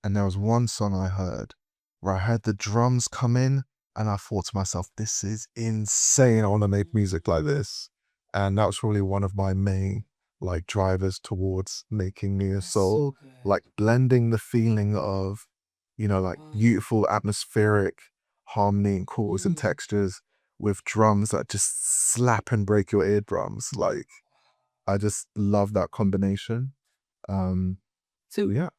and there was one song I heard where I heard the drums come in, and I thought to myself, "This is insane. I want to make music like this," and that was probably one of my main like drivers towards making neo soul, like blending the feeling of, like beautiful atmospheric harmony and chords and textures with drums that just slap and break your eardrums. Like, I just love that combination. Um, So yeah,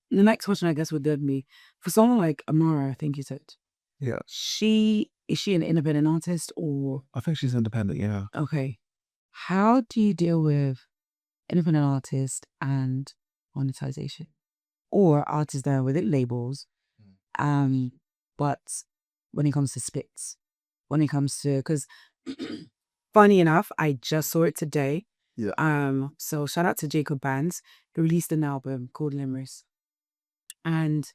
the next question, I guess, would then be for someone like Amara. I think you said yeah. is she an independent artist or I think she's independent. Yeah. okay? How do you deal with independent artist and monetization, or artists that are within labels? But when it comes to splits, when it comes to because funny enough, I just saw it today. Yeah. So shout out to Jacob Bands. He released an album called Limerick. And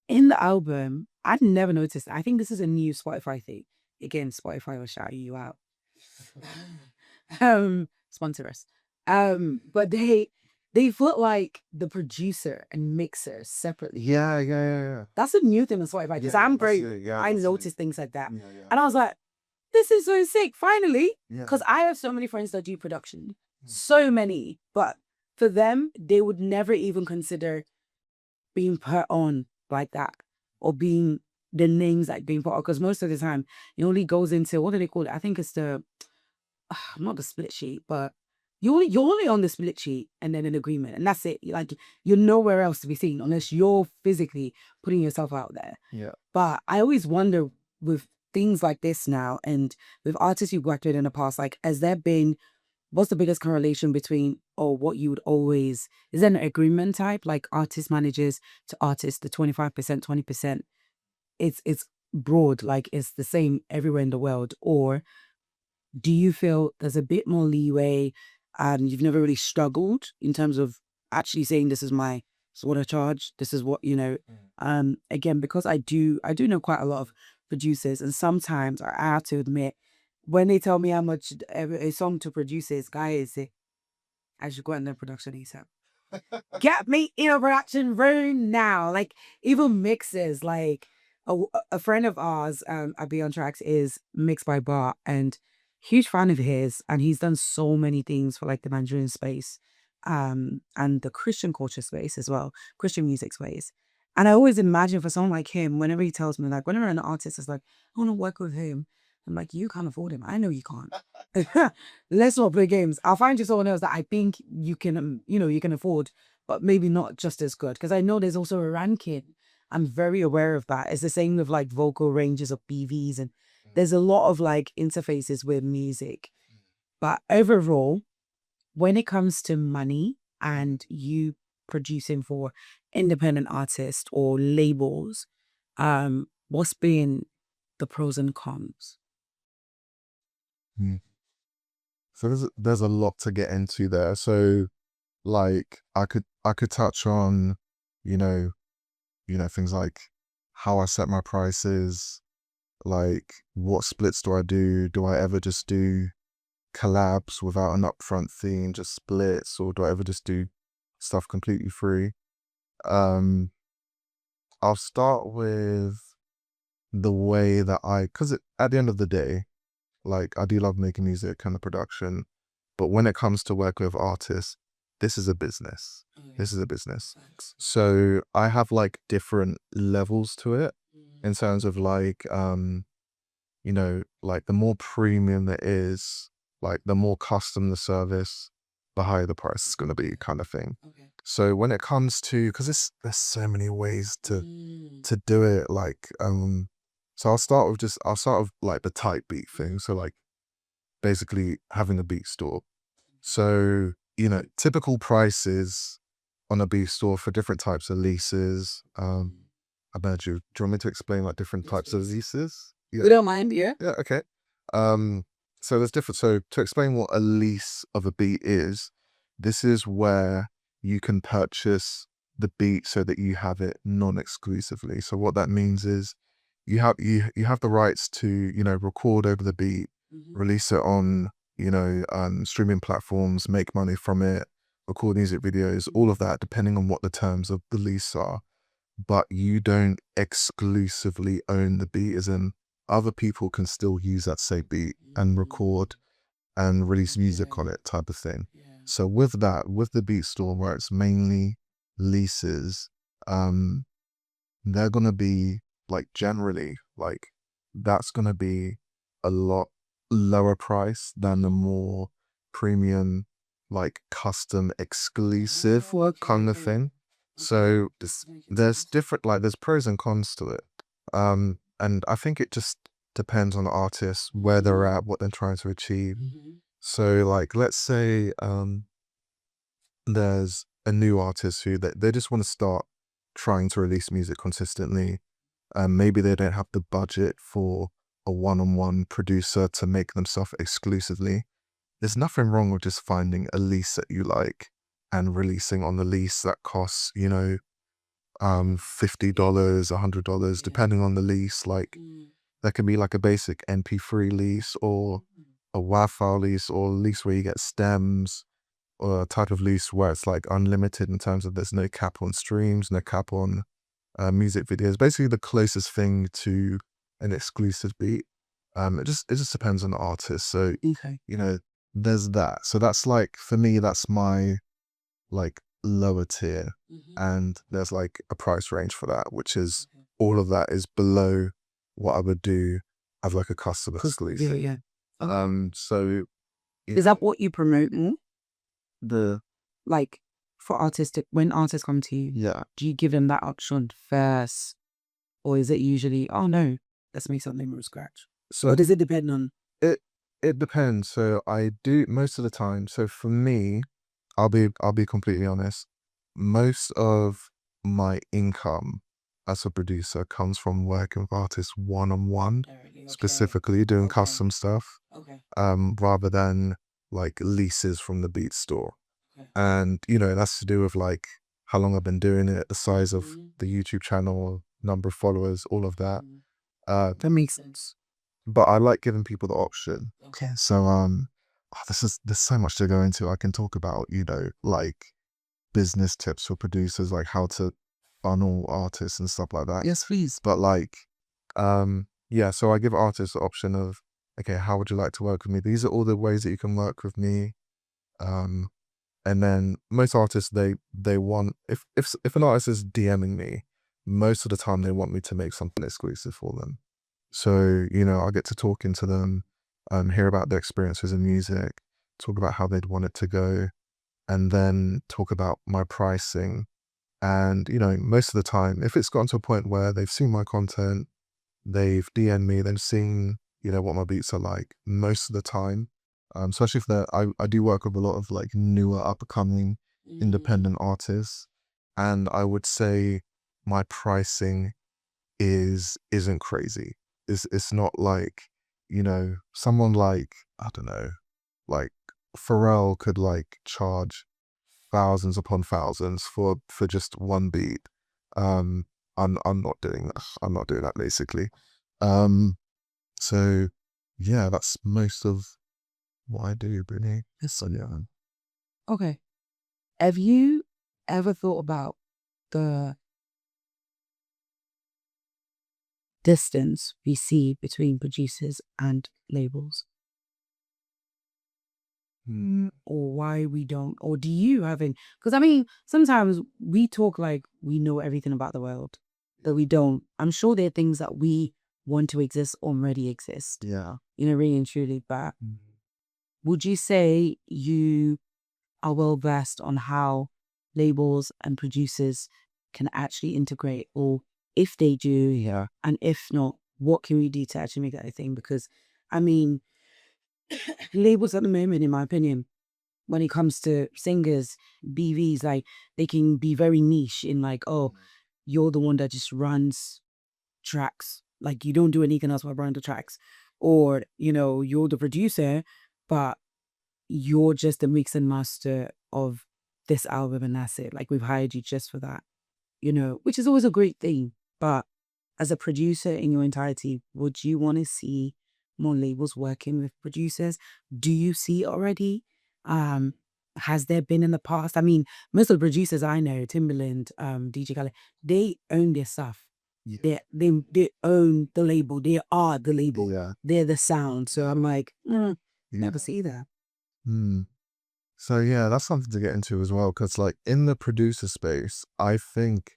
in the album, I'd never noticed. I think this is a new Spotify thing. Again, Spotify will shout you out. Sponsor us. But they put like the producer and mixer separately. Yeah. That's a new thing on Spotify because I'm very. I noticed things like that, and I was like, "This is so sick!" Finally, because I have so many friends that do production, so many, but for them, they would never even consider being put on like that or being the names like being put on because most of the time it only goes into what do they call it? I think it's the not the split sheet, but you're only on the split sheet and then an agreement, and that's it. Like you're nowhere else to be seen unless you're physically putting yourself out there. Yeah. But I always wonder with things like this now, and with artists you've worked with in the past, like has there been what's the biggest correlation between or what you would always is there an agreement type like artist managers to artists the 25% 20% it's broad like it's the same everywhere in the world or do you feel there's a bit more leeway and you've never really struggled in terms of actually saying this is what I charge, this is what, again, because I do know quite a lot of producers and sometimes I have to admit when they tell me how much a song to produce is, guys, I should go out in the production ASAP. Get me in a production room now. Like even mixes, like a friend of ours at Beyond Tracks is mixed by Bar and huge fan of his and he's done so many things for like the Nigerian space and the Christian culture space as well, Christian music space. And I always imagine for someone like him, whenever he tells me, like whenever an artist is like, I want to work with him, I'm like, you can't afford him. I know you can't. Let's not play games. I'll find you someone else that I think you can, you can afford, but maybe not just as good. Because I know there's also a ranking. I'm very aware of that. It's the same with like vocal ranges of BVs, and there's a lot of like interfaces with music. But overall, when it comes to money and you producing for independent artists or labels, what's been the pros and cons? Mm. So there's a lot to get into there. So like I could touch on, you know, things like how I set my prices, like what splits do I do? Do I ever just do collabs without an upfront theme, just splits, or do I ever just do stuff completely free? Um, I'll start with the way that because at the end of the day, like I do love making music and the production, but when it comes to work with artists, this is a business. This is a business. So I have like different levels to it in terms of like, like the more premium it is, like the more custom the service, the higher the price is going to be, kind of thing. Okay. So when it comes to, because there's so many ways to Mm. do it, like so I'll start with like the type beat thing. So like basically having a beat store. So, you know, typical prices on a beat store for different types of leases. I bet you. Do you want me to explain like different Yes, types of please. leases? We Yeah. don't mind, yeah. Yeah, okay. So there's different. So to explain what a lease of a beat is, this is where you can purchase the beat so that you have it non-exclusively. So what that means is you have the rights to, you know, record over the beat, release it on, you know, streaming platforms, make money from it, record music videos, all of that, depending on what the terms of the lease are. But you don't exclusively own the beat, as in other people can still use that same beat and record and release music on it, type of thing. Yeah. So with that, with the beat store where it's mainly leases, they're gonna be like generally like that's gonna be a lot lower price than the more premium, like custom exclusive Oh, kind of okay. thing. Okay. So That's making there's sense. different, like there's pros and cons to it. And I think it just depends on the artist, where they're at, what they're trying to achieve. So like let's say there's a new artist who they just want to start trying to release music consistently. Maybe they don't have the budget for a one-on-one producer to make themselves exclusively. There's nothing wrong with just finding a lease that you like and releasing on the lease that costs, you know, $50, $100, depending on the lease. Like there can be like a basic MP3 lease or a WAV file lease or a lease where you get stems, or a type of lease where it's like unlimited in terms of there's no cap on streams, no cap on music videos. Basically the closest thing to an exclusive beat. It just depends on the artist. So, Okay. you know, there's that. So that's like, for me, that's my like lower tier. And there's like a price range for that, which is all of that is below what I would do as like a custom Yeah, exclusive. yeah. So Is that what you promote more? the Like for artistic, when artists come to you, yeah. do you give them that option first? Or is it usually, oh no, let's make something from scratch? So Or does it depend on? it it depends. So I do most of the time. So for me, I'll be completely honest. Most of my income as a producer comes from working with artists one on one, Directly, okay. specifically doing Okay. custom stuff, Okay. rather than like leases from the beat store. Okay. And you know, that's to do with like how long I've been doing it, the size of the YouTube channel, number of followers, all of that. That makes sense. But I like giving people the option. Okay. So there's so much to go into. I can talk about, you know, like business tips for producers, like how to funnel artists and stuff like that. Yes, please. But like yeah, so I give artists the option of, okay, how would you like to work with me? These are all the ways that you can work with me. And then most artists, they want, if an artist is DMing me, most of the time they want me to make something exclusive for them. So, you know, I get to talking to them, hear about their experiences in music, talk about how they'd want it to go, and then talk about my pricing. And, you know, most of the time, if it's gotten to a point where they've seen my content, they've DM'd me, they've seen, you know, what my beats are like, most of the time, especially if I do work with a lot of like newer upcoming independent artists. And I would say my pricing isn't crazy. It's not like, you know, someone like, I don't know, like Pharrell could like charge thousands upon thousands for just one beat. I'm not doing that. I'm not doing that basically. So yeah, that's most of what I do, Brittany. So yeah. Okay. Have you ever thought about the distance we see between producers and labels? Or why we don't, or do you have any? Because I mean, sometimes we talk like we know everything about the world, that we don't. I'm sure there are things that we want to exist already exist, Yeah. you know, really and truly. But would you say you are well versed on how labels and producers can actually integrate, or if they do, Yeah. and if not, what can we do to actually make that a thing? Because I mean, labels at the moment, in my opinion, when it comes to singers, BVs, like they can be very niche in like, oh, you're the one that just runs tracks. Like you don't do anything else but run the tracks. Or, you're the producer, but you're just the mix and master of this album and that's it. Like we've hired you just for that, which is always a great thing. But as a producer in your entirety, would you want to see more labels working with producers? Do you see it already? Um, has there been in the past? I mean, most of the producers I know, Timbaland, DJ Khaled, they own their stuff. Yeah. They own the label. They are the label. Yeah. They're the sound. So I'm like, Yeah. never see that. Hmm. So yeah, that's something to get into as well, because like in the producer space, I think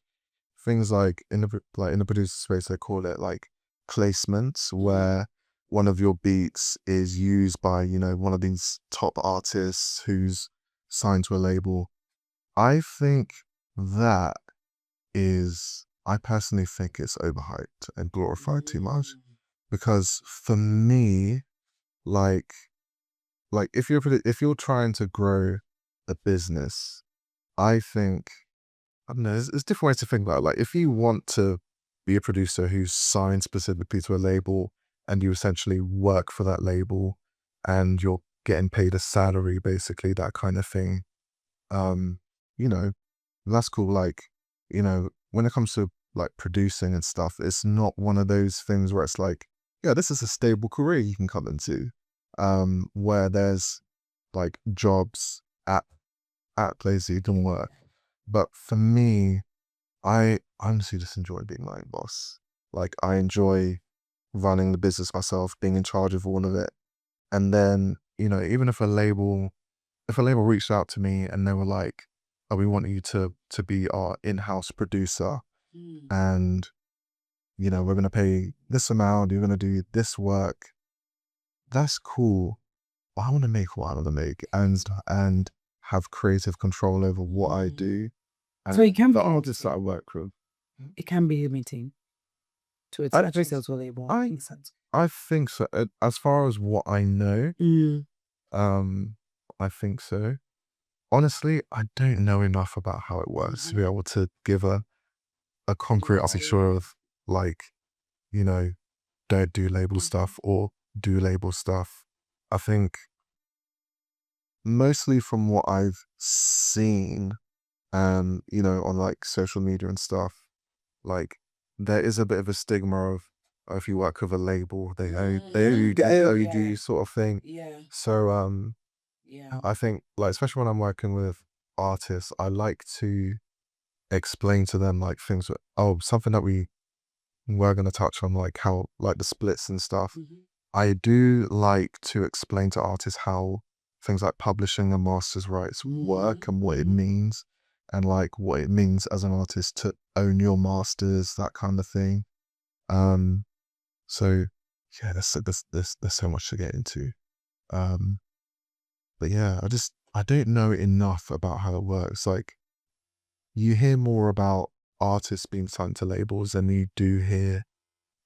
things like in the producer space, they call it like placements, where one of your beats is used by one of these top artists who's signed to a label. I think that I personally think it's overhyped and glorified too much, because for me, like if you're trying to grow a business, I think, I don't know, there's different ways to think about it. Like if you want to be a producer who's signed specifically to a label and you essentially work for that label and you're getting paid a salary, basically, that kind of thing, um, you know, that's cool. Like, when it comes to like producing and stuff, it's not one of those things where it's like, yeah, this is a stable career you can come into, where there's like jobs at places you can work. But for me, I honestly just enjoy being my own boss. Like I enjoy running the business myself, being in charge of all of it. And then, even if a label reached out to me and they were like, "Oh, we want you to be our in-house producer, and we're gonna pay this amount, you're gonna do this work," that's cool. But I want to make what I want to make, and have creative control over what I do. So And it can the be artists that I limiting. work with, It can be limiting to I attach yourself to a label. I Makes sense. I think so. As far as what I know, Mm. um, I think so. Honestly, I don't know enough about how it works to be able to give a concrete answer of like, you know, don't do label stuff or do label stuff. I think mostly from what I've seen, on like social media and stuff, like there is a bit of a stigma of, if you work with a label, they owe you sort of thing. Yeah. So Yeah. I think like, especially when I'm working with artists, I like to explain to them like things that, something that we're gonna touch on, like how like the splits and stuff. I do like to explain to artists how things like publishing and masters rights work and what it means, and like what it means as an artist to own your masters, that kind of thing. Um, so yeah, there's so much to get into. Um, but yeah, I don't know enough about how it works. Like you hear more about artists being signed to labels than you do hear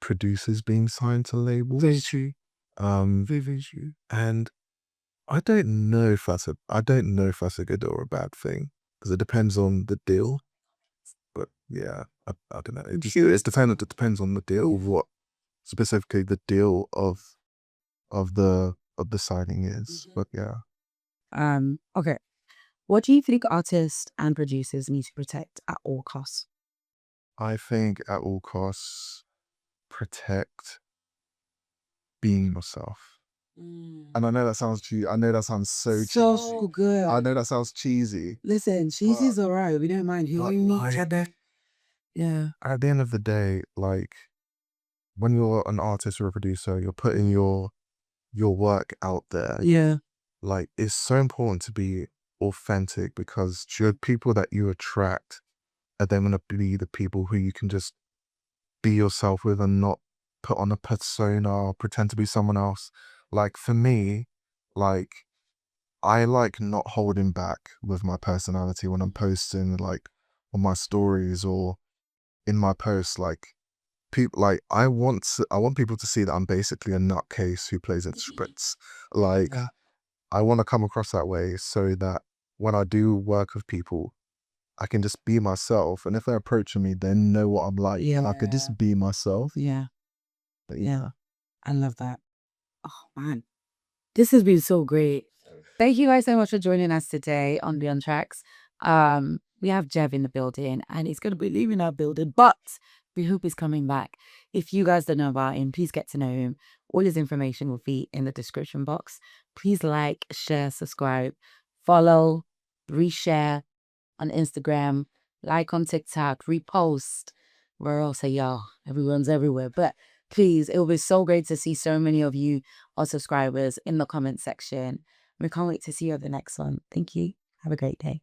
producers being signed to labels. Very true. Very true. And I don't know if that's a good or a bad thing, because it depends on the deal. But yeah, I don't know. It depends on the deal, what specifically the deal of the signing is. But yeah, Okay. What do you think artists and producers need to protect at all costs? I think at all costs, protect being yourself. And I know that sounds I know that sounds so cheesy. Good. I know that sounds cheesy. Listen, cheesy's alright. We don't mind who But you meet. like, Yeah. at the end of the day, like when you're an artist or a producer, you're putting your work out there. Yeah. Like it's so important to be authentic, because the people that you attract are then gonna be the people who you can just be yourself with and not put on a persona or pretend to be someone else. Like for me, like I like not holding back with my personality when I'm posting, like on my stories or in my posts. Like people, like I want people to see that I'm basically a nutcase who plays instruments. Like Yeah. I want to come across that way so that when I do work with people, I can just be myself. And if they're approaching me, they know what I'm like. And I could Yeah. just be myself. Yeah. But Yeah. I love that. Oh man. This has been so great. Thank you guys so much for joining us today on Beyond Tracks. We have Jev in the building and he's gonna be leaving our building, but we hope he's coming back. If you guys don't know about him, please get to know him. All his information will be in the description box. Please like, share, subscribe, follow, reshare on Instagram, like on TikTok, repost. Where else are y'all? Everyone's everywhere. But please, it will be so great to see so many of you, our subscribers, in the comment section. We can't wait to see you at the next one. Thank you. Have a great day.